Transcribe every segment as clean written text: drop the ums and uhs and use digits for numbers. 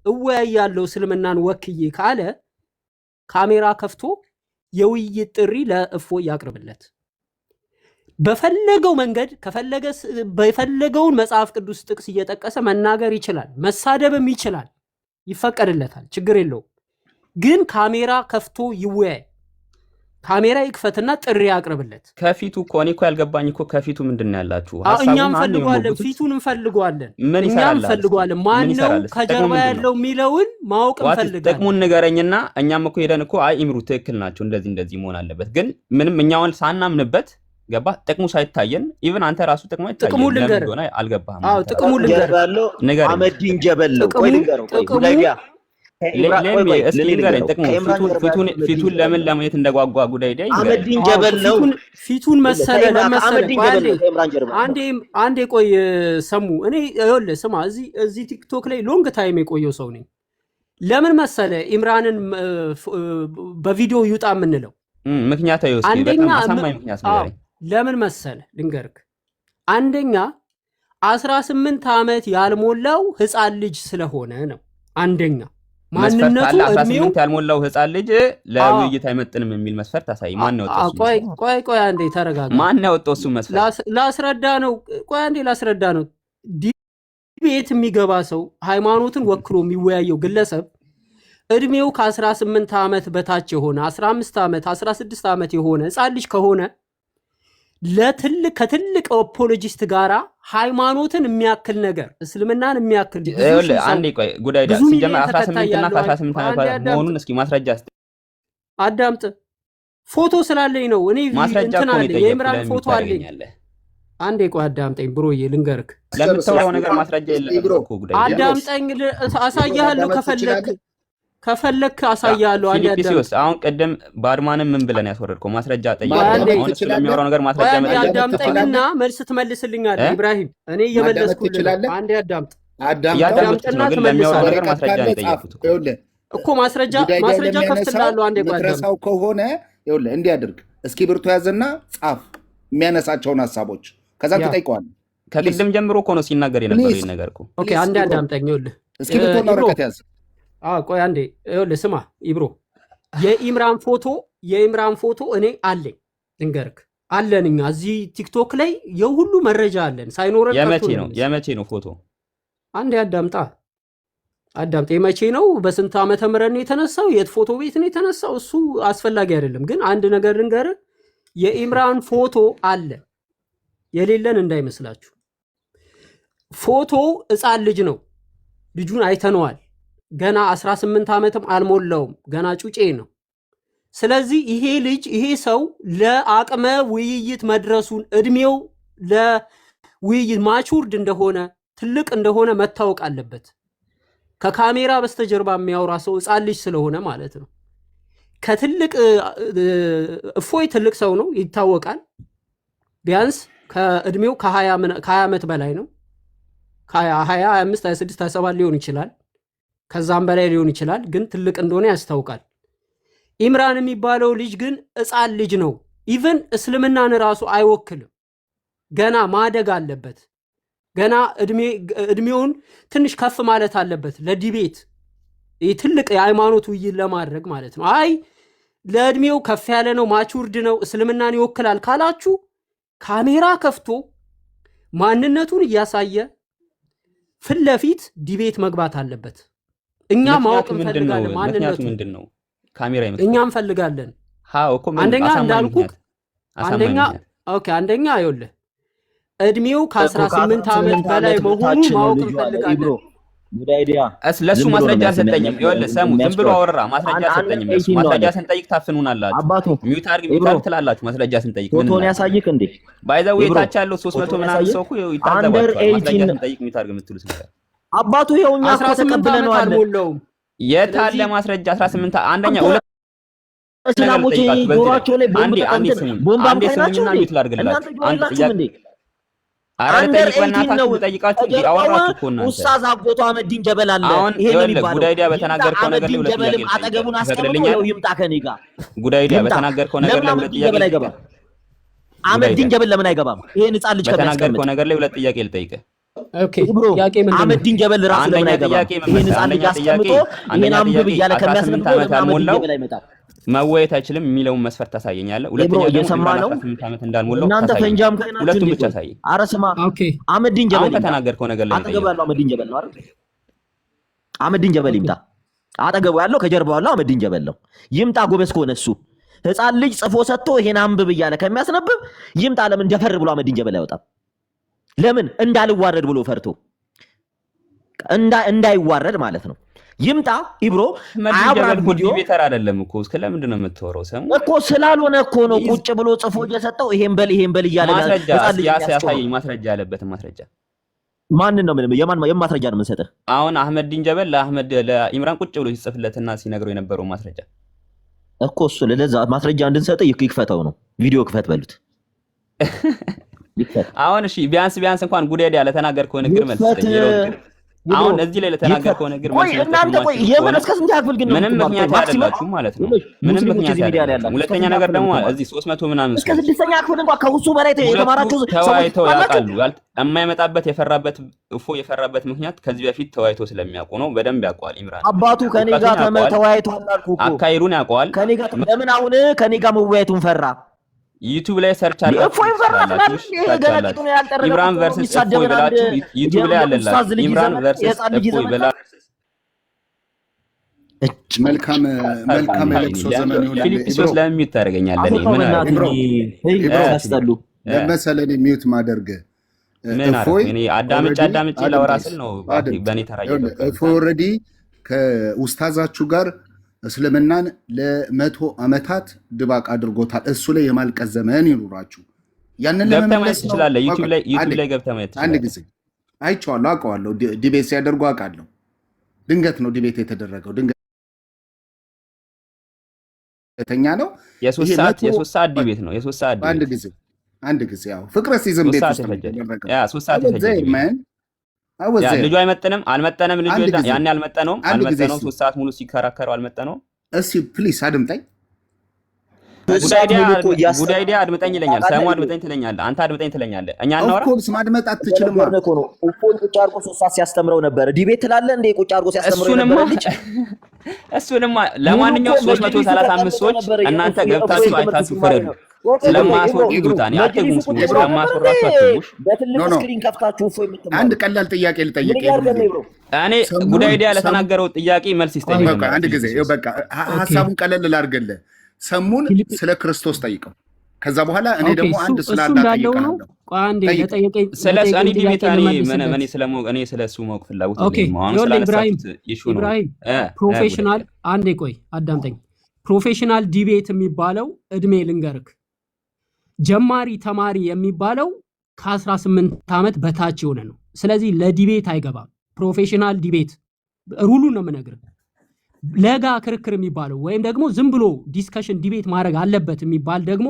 እወያያለሁ እስልምናን ወክዬ ካለ ካሜራ ከፍቶ የውይይት ጥሪ ለእፎይ ያቅርብለት። በፈለገው መንገድ ከፈለገ በፈለገውን መጽሐፍ ቅዱስ ጥቅስ እየጠቀሰ መናገር ይችላል፣ መሳደብም ይችላል፣ ይፈቀድለታል፣ ችግር የለውም። ግን ካሜራ ከፍቶ ይወያይ፣ ካሜራ ይክፈትና ጥሪ ያቅርብለት። ከፊቱ እኮ እኔ እኮ ያልገባኝ እኮ ከፊቱ ምንድን ነው ያላችሁ? እኛም ፈልጓለን፣ ፊቱን እንፈልጓለን፣ እኛም ፈልጓለን። ማን ነው ከጀርባ ያለው የሚለውን ማወቅ እንፈልጋለን። ጥቅሙን ንገረኝና እኛም እኮ ሄደን እኮ አይ ኢምሩ ትክክል ናቸው እንደዚህ መሆን አለበት። ግን ምንም እኛውን ሳናምንበት ገባ ጥቅሙ ሳይታየን ኢቭን አንተ ራሱ ጥቅሙ አይታየን ለምን ሆነ አልገባህም? አዎ ጥቅሙ ልንገርህ። አመዲን ጀበል ነው። ቆይ ልንገርህ፣ ጉዳይያ ፊቱን ለምን ለማየት እንደጓጓ ጉዳይያ አመዲን ጀበል ነው። ፊቱን መሰለ ለመሰለ አንዴ ቆይ ሰሙ። እኔ ይኸውልህ ስማ፣ እዚህ ቲክቶክ ላይ ሎንግ ታይም የቆየው ሰው ነኝ። ለምን መሰለ ኢምራንን በቪዲዮ ይውጣ የምንለው ምክንያታዊ ነው። በጣም አሳማኝ ምክንያት ነው። ለምን መሰለ ልንገርክ። አንደኛ 18 ዓመት ያልሞላው ህፃን ልጅ ስለሆነ ነው። አንደኛ ማንነቱ እድሜው 18 ያልሞላው ህፃን ልጅ ለውይይት አይመጥንም የሚል መስፈርት ታሳይ። ማን ነው ወጣው? ቆይ አንዴ ተረጋጋ። ማን ነው ወጣው? እሱ መስፈርት ላስረዳ ነው። ቆይ አንዴ ላስረዳ ነው። ዲቤት የሚገባ ሰው ሃይማኖትን ወክሎ የሚወያየው ግለሰብ እድሜው ከ18 ዓመት በታች የሆነ 15 ዓመት 16 ዓመት የሆነ ህፃን ልጅ ከሆነ ከትልቅ አፖሎጂስት ጋራ ሃይማኖትን የሚያክል ነገር እስልምናን የሚያክል አንዴ ቆይ ጉዳይ ዳስ ሲጀመር 18 እና 18 ዓመት መሆኑን እስኪ ማስረጃ አዳምጥ። ፎቶ ስላለኝ ነው እኔ እንትን አለ የኢምራን ፎቶ አለኝ። አንዴ ቆይ አዳምጠኝ ብሮዬ ልንገርክ። ለምትተውለው ነገር ማስረጃ የለም እኮ ጉዳይ አዳምጠኝ፣ አሳያለሁ ከፈለክ አሳያለሁ። ፊሊፒስ አሁን ቀደም ባድማንም ምን ብለን ያስወረድከው ማስረጃ ጠይቀው አሁን ስለሚያወራው ነገር ማስረጃ ማለት አዳምጠኝና መልስ ትመልስልኛለህ ኢብራሂም። እኔ እየመለስኩልህ አንዴ አዳምጥና ግን ለሚያወራው ነገር ማስረጃ ነው የጠየቁት እኮ ማስረጃ ከፍትላለሁ። አንዴ ቆይ አዳምጥ ከሆነ ይኸውልህ እንዲያድርግ እስኪ ብርቱ ያዝና ጻፍ የሚያነሳቸውን ሐሳቦች ከዛ ትጠይቀዋለህ። ከቅድም ጀምሮ እኮ ነው ሲናገር የነበረው ይሄን ነገር እኮ። ኦኬ አንዴ አዳምጠኝ። ይኸውልህ እስኪ ብርቱና ወረቀት ያዝ። ቆይ አንዴ ይኸውልህ ስማ ኢብሮ፣ የኢምራን ፎቶ እኔ አለኝ ልንገርክ፣ አለን እኛ እዚህ ቲክቶክ ላይ የሁሉ መረጃ አለን። ሳይኖር የመቼ ነው ፎቶ? አንዴ አዳምጣ። የመቼ ነው? በስንት ዓመተ ምህረት ነው የተነሳው? የት ፎቶ ቤት ነው የተነሳው? እሱ አስፈላጊ አይደለም። ግን አንድ ነገር ልንገርህ፣ የኢምራን ፎቶ አለ፣ የሌለን እንዳይመስላችሁ። ፎቶ ህፃን ልጅ ነው፣ ልጁን አይተነዋል። ገና 18 ዓመትም አልሞላውም፣ ገና ጩጬ ነው። ስለዚህ ይሄ ሰው ለአቅመ ውይይት መድረሱን እድሜው ለውይይት ማቹርድ እንደሆነ ትልቅ እንደሆነ መታወቅ አለበት። ከካሜራ በስተጀርባ የሚያወራ ሰው ህፃን ልጅ ስለሆነ ማለት ነው። ከትልቅ እፎይ ትልቅ ሰው ነው ይታወቃል። ቢያንስ ከእድሜው ከ20 ዓመት በላይ ነው። ከ20 25 26 27 ሊሆን ይችላል፣ ከዛም በላይ ሊሆን ይችላል። ግን ትልቅ እንደሆነ ያስታውቃል። ኢምራን የሚባለው ልጅ ግን ህፃን ልጅ ነው። ኢቭን እስልምናን ራሱ አይወክልም። ገና ማደግ አለበት። ገና እድሜውን ትንሽ ከፍ ማለት አለበት ለዲቤት ትልቅ የሃይማኖት ውይይት ለማድረግ ማለት ነው። አይ ለእድሜው ከፍ ያለ ነው ማቹርድ ነው እስልምናን ይወክላል ካላችሁ ካሜራ ከፍቶ ማንነቱን እያሳየ ፊት ለፊት ዲቤት መግባት አለበት። እኛ ማወቅ እንፈልጋለን። ማንነቱ ምንድነው? ካሜራ ይመጣ እኛ እንፈልጋለን። አንደኛ እንዳልኩት አንደኛ ይኸውልህ እድሜው ከ18 ዓመት በላይ መሆኑ ማወቅ እንፈልጋለን። ለሱ ማስረጃ አልሰጠኝም። ይኸውልህ ሰሙ ዝም ብሎ አወራ። ማስረጃ አልሰጠኝም። ለሱ ማስረጃ ስንጠይቅ ታፍኑናላችሁ። ሚውት አድርግ ትላላችሁ። ማስረጃ ስንጠይቅ ፎቶን ያሳይክ እንዴ? ባይዘው የታች ያለው 300 ምናምን ሰው እኮ ይታዘባል። ማስረጃ ስንጠይቅ ሚውት አድርግ የምትሉት ነገር አባቱ ይኸውኛ 18 ዓመት አልሞላውም። የታለ ማስረጃ? 18 አንደኛ እስላሞች ጆሮአቸው ላይ ቦምብ አንዴ ሚውት ላድርግላችሁ። አንድ ጥያቄ አንደር 18 ነው ጠይቃችሁ ያወራችሁ እኮ እናንተ ኡስታዝ አጎቱ አህመዲን ጀበል አለ። ይሄ ነው የሚባለው። ጉዳይዲያ በተናገርከው ነገር ላይ ሁለት ጥያቄ አጠገቡን አስቀምጠው ይምጣ ከኔ ጋር። ጉዳይዲያ በተናገርከው ነገር ላይ ሁለት ጥያቄ አይገባም። አህመዲን ጀበል ለምን አይገባም? ይሄን ህፃን ልጅ በተናገርከው ነገር ላይ ሁለት ጥያቄ ልጠይቅህ። ኦኬ ጥያቄ ምንድነው? አህመዲን ጀበል ራሱ ለምን አይገባም? ይሄን ህፃን ልጅ አስቀምጦ ይሄን አንብብ እያለ ከሚያስነብበው አህመዲን ጀበል አይመጣም። መወየት አይችልም የሚለውን መስፈርት ታሳየኛለህ። ሁለተኛ ደግሞ 18 ዓመት እንዳልሞላው እናንተ ፈንጃም ከናችሁ ሁለቱም ብቻ ታሳይ። ኧረ ስማ ኦኬ አህመዲን ጀበል አሁን ከተናገርከው ነገር ላይ አጠገቡ ያለው አህመዲን ጀበል ነው አይደል? አህመዲን ጀበል ይምጣ። አጠገቡ ያለው ከጀርባው ያለው አህመዲን ጀበል ነው። ይምጣ ጎበዝ ከሆነ እሱ ህፃን ልጅ ጽፎ ሰጥቶ ይሄን አንብብ እያለ ከሚያስነብብ ይምጣ። ለምን ደፈር ብሎ አህመዲን ጀበል አይወጣም? ለምን እንዳልዋረድ ብሎ ፈርቶ እንዳይዋረድ ማለት ነው። ይምጣ ኢብሮ አብራም ቪዲዮ ዲቤተር አይደለም እኮ እስከ ለምንድን ነው የምትወረው? ሰሙ እኮ ስላልሆነ እኮ ነው ቁጭ ብሎ ጽፎ እየሰጠው ይሄን በል እያለ ያሳየኝ ማስረጃ ያለበት ማስረጃ ማንን ነው? ምንም የማን ማስረጃ ነው የምንሰጥህ? አሁን አህመዲን ጀበል ለኢምራን ቁጭ ብሎ ሲጽፍለትና ሲነግረው የነበረው ማስረጃ እኮ እሱ ለዛ ማስረጃ እንድንሰጥ ይክፈተው ነው። ቪዲዮ ክፈት በሉት። አሁን እሺ ቢያንስ እንኳን ጉዳይ ያለ ተናገርከው ነገር መልስ አሁን እዚህ ላይ ለተናገርከው ነገር ማለት ነው። እናንተ ቆይ የምን እስከ ስንት ያክል ግን ምንም ምክንያት አይደላችሁ ማለት ነው። ምንም ምክንያት አይደላችሁ። ሁለተኛ ነገር ደግሞ እዚህ 300 ምናምን እስከ 6ኛ ክፍል እንኳን ከውሱ በላይ የተማራችሁ ተወያይተው ያውቃሉ። የማይመጣበት የፈራበት ምክንያት ከዚህ በፊት ተወያይቶ ስለሚያውቁ ነው። በደንብ ያውቀዋል ኢምራን። አባቱ ከኔ ጋር ተወያይቷል አልኩ እኮ አካይሩን ያውቀዋል። ከኔ ጋር ለምን አሁን ከኔ ጋር መወያየቱን ፈራ? ዩቲዩብ ላይ ሰርች አላችሁ ኢምራን ቨርሰስ እፎይ ብላችሁ ዩቲዩብ ላይ አለላችሁ። ኢምራን ቨርሰስ እፎይ ብላችሁ መልካም የለቅሶ ዘመን ይሁን። ፊሊፕሶስ ለምን ሚውት ታደርገኛለህ? ምን መሰለህ ሚውት ማደርግ እፎይ እኔ አዳምጬ ላወራ ስል ነው በእኔ ተራዬ። እፎይ ኦልሬዲ ከኡስታዛችሁ ጋር እስልምናን ለ100 ዓመታት ድባቅ አድርጎታል። እሱ ላይ የማልቀስ ዘመን ይኑራችሁ። ያንን ለመመለስ ይችላል። ዩቲዩብ ላይ ገብተህ ማየት ትችላለህ። አንድ ጊዜ አይቼዋለሁ፣ አውቀዋለሁ። ዲቤት ሲያደርጉ አውቃለሁ። ድንገት ነው ዲቤት የተደረገው። ድንገተኛ ነው። የሶስት ሰዓት ዲቤት ነው። የሶስት ሰዓት ዲቤት አንድ ጊዜ ያው ፍቅረ ሲዝም ቤት ውስጥ ተደረገ። ያ 3 ሰዓት ተፈጀ። ልጁ አይመጥንም፣ አልመጠነም። ልጁ ያን አልመጠነውም። 3 ሰዓት ሙሉ ሲከራከረው አልመጠነውም። እሺ ፕሊስ አድምጠኝ። ጉዳይዲያ አድምጠኝ ይለኛል። ሰሙ አድምጠኝ ትለኛለህ። አንተ አድምጠኝ ትለኛለህ። እኛ እናወራ ኦፍኮርስ ማድመጥ አትችልም ማለት ነው። ኡፎን ቁጭ አድርጎ 3 ሰዓት ሲያስተምረው ነበር። ዲቤት ትላለህ እንዴ? ቁጭ አድርጎ ሲያስተምረው ነበር ልጅ። እሱንማ ለማንኛውም 335 ሰዎች እናንተ ገብታችሁ አይታችሁ ፈረዱ። ስለማስወርዱት እኔ አትጉሙስ ስለማስወራችሁ አትጉሙሽ። በትልቅ ስክሪን ከፍታችሁ እፎይ የምትማሩ አንድ ቀላል ጥያቄ ልጠይቅ። እኔ ጉዳይዲያ ለተናገረው ጥያቄ መልስ ይስጠኝ። አንድ ጊዜ በቃ ሀሳቡን ቀለል ላድርግልህ። ሰሙን ስለ ክርስቶስ ጠይቀው። ከዛ በኋላ እኔ ደግሞ አንድ ስላላ ጠይቀናለሁ። ስለሱ እኔ ዲቤት እኔ ስለሱ ማወቅ ፍላጎት አለኝ። አሁን ስላነሳሁት ኢሹ ነው። ፕሮፌሽናል አንዴ ቆይ አዳምጠኝ። ፕሮፌሽናል ዲቤት የሚባለው እድሜ ልንገርክ፣ ጀማሪ ተማሪ የሚባለው ከ18 ዓመት በታች የሆነ ነው። ስለዚህ ለዲቤት አይገባም። ፕሮፌሽናል ዲቤት ሩሉን ነው የምነግርህ። ለጋ ክርክር የሚባለው ወይም ደግሞ ዝም ብሎ ዲስከሽን ዲቤት ማድረግ አለበት የሚባል ደግሞ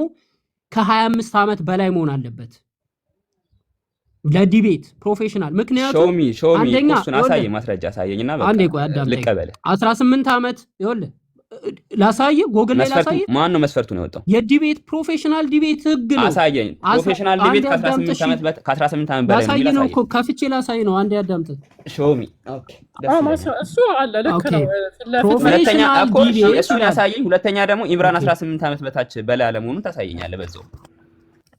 ከ25 ዓመት በላይ መሆን አለበት ለዲቤት ፕሮፌሽናል። ምክንያቱም አንደኛ ማስረጃ አሳየኝና በቃ ልቀበል። 18 ዓመት ይኸውልህ ላሳየ ጎግል ላይ ላሳየ። ማን ነው መስፈርቱ ነው የወጣው? የዲቤት ፕሮፌሽናል ዲቤት ህግ ነው። አሳየኝ። ፕሮፌሽናል ዲቤት ከ18 ዓመት በላይ ላሳየ ነው እኮ ከፍቼ ላሳይ ነው። አንዴ አዳምጥ። ሾሚ ኦኬ እሱ አለ ልክ ነው። ሁለተኛ እኮ እሱን ያሳየኝ። ሁለተኛ ደግሞ ኢምራን 18 ዓመት በታች በላይ አለመሆኑን ታሳየኛለህ በዛው።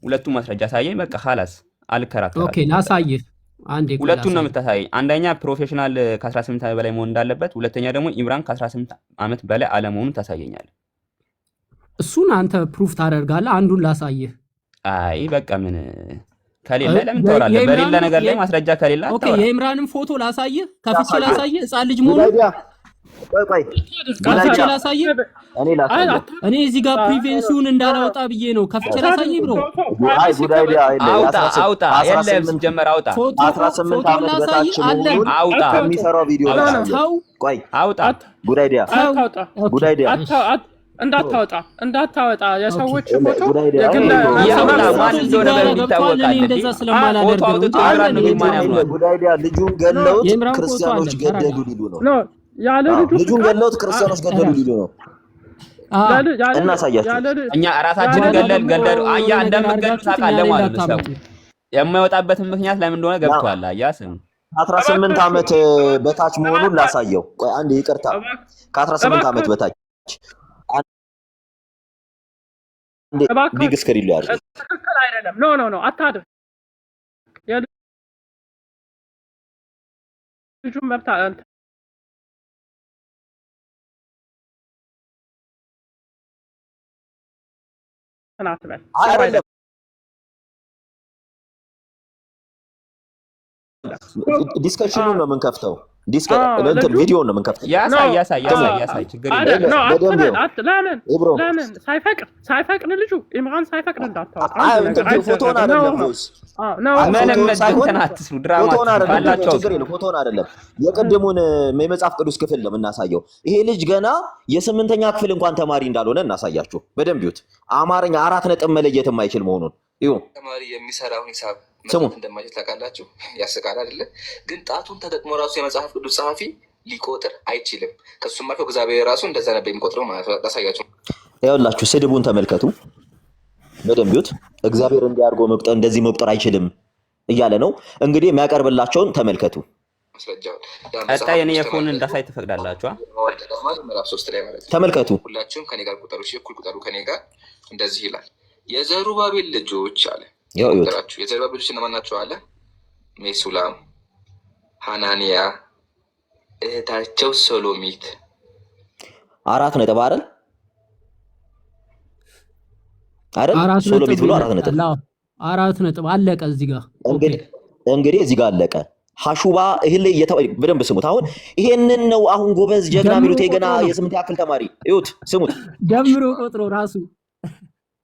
ሁለቱም ማስረጃ አሳየኝ። በቃ خلاص አልከራከራም። ኦኬ ላሳይህ። አንዴ ሁለቱን ነው የምታሳየኝ። አንደኛ ፕሮፌሽናል ከ18 ዓመት በላይ መሆን እንዳለበት፣ ሁለተኛ ደግሞ ኢምራን ከ18 ዓመት በላይ አለመሆኑን ታሳየኛለህ። እሱን አንተ ፕሩፍ ታደርጋለህ። አንዱን ላሳይህ። አይ በቃ ምን ከሌለ ለምን ታወራለህ? በሌላ ነገር ላይ ማስረጃ ከሌለ ኦኬ የኢምራንን ፎቶ ላሳይህ፣ ከፍቼ ላሳይህ። ህፃን ልጅ መሆኑ ቆይ ከፍቼ ላሳይህ። እኔ እዚህ ጋር ፕሪቬንሲውን እንዳላወጣ ብዬ ነው ከፍቼ ላሳይህ ብሎ። አይ ጉዳይዲያ አውጣ የለም ሲጀመር አውጣ 18 ዓመት በታች አውጣ ከሚሰራው ቪዲዮ ላይ ቆይ አውጣ ጉዳይዲያ እንዳታወጣ የሰዎች ፎቶ ጉዳይዲያ ልጁን ገለውት ክርስቲያኖች ገደሉ ሊሉ ነው። ልጁን ገለውት ክርስቲያኖች ገደሉ ሊሉ ነው። እናሳያችሁ። እኛ ራሳችንን ገለሉ አያ እንደምንገሉ ታውቃለህ ማለት ነው። የማይወጣበትን ምክንያት ለምን እንደሆነ ገብቷል። አያስም 18 ዓመት በታች መሆኑን ላሳየው። ቆይ አንዴ ይቅርታ፣ ከ18 ዓመት በታች አንዴ ቢግ ስክሪን ላይ አድርግ። ትክክል አይደለም። ኖ አታድርግ። ልጁ መብት አይደለም ዲስከሽኑን ነው የምንከፍተው። ቪዲዮ ነው የምንከፍተው። ያሳይ ችግር የለም። ለምን ሳይፈቅድ ልጁ ኢምራን ሳይፈቅድ እንዳታወጣ ፎቶን አይደለም ፎቶን አይደለም የቅድሙን የመጽሐፍ ቅዱስ ክፍል ነው የምናሳየው። ይሄ ልጅ ገና የ8ኛ ክፍል እንኳን ተማሪ እንዳልሆነ እናሳያችሁ። በደንብ ይዩት። አማርኛ 4 ነጥብ መለየት የማይችል መሆኑን ይሁ ተማሪ የሚሰራውን ሂሳብ መስራት እንደማይችል ታውቃላችሁ። ያስቃል አይደለ? ግን ጣቱን ተጠቅሞ ራሱ የመጽሐፍ ቅዱስ ጸሐፊ ሊቆጥር አይችልም። ከሱም አልፎ እግዚአብሔር ራሱ እንደዛ ነበር የሚቆጥረው ማለት ነው። ላሳያችሁ። ይኸውላችሁ ስድቡን ተመልከቱ። በደንብ ይዩት። እግዚአብሔር እንዲያርጎ መቁጠር እንደዚህ መቁጠር አይችልም እያለ ነው። እንግዲህ የሚያቀርብላቸውን ተመልከቱ። ቀጣይ እኔ የፎን እንዳሳይ ትፈቅዳላችሁ? ምዕራፍ 3 ላይ ማለት ነው። ተመልከቱ። ሁላችሁም ከኔ ጋር ቁጠሩ። እኩል ቁጠሩ ከኔ ጋር። እንደዚህ ይላል የዘሩባቤል ልጆች አለ። የዘሩባቤል ልጆች እነማን ናቸው አለ? ሜሱላም፣ ሐናንያ፣ እህታቸው ሰሎሚት። 4 ነጥብ አይደል? ሰሎሚት ብሎ 4 ነጥብ 4 ነጥብ አለቀ። እዚህ ጋር እንግዲህ እዚህ ጋር አለቀ። ሐሹባ ይሄን ላይ በደንብ ስሙት። አሁን ይሄንን ነው አሁን ጎበዝ ጀግና የሚሉት የገና የ8ኛ ክፍል ተማሪ። ይሁት ስሙት። ደምሮ ቆጥሮ ራሱ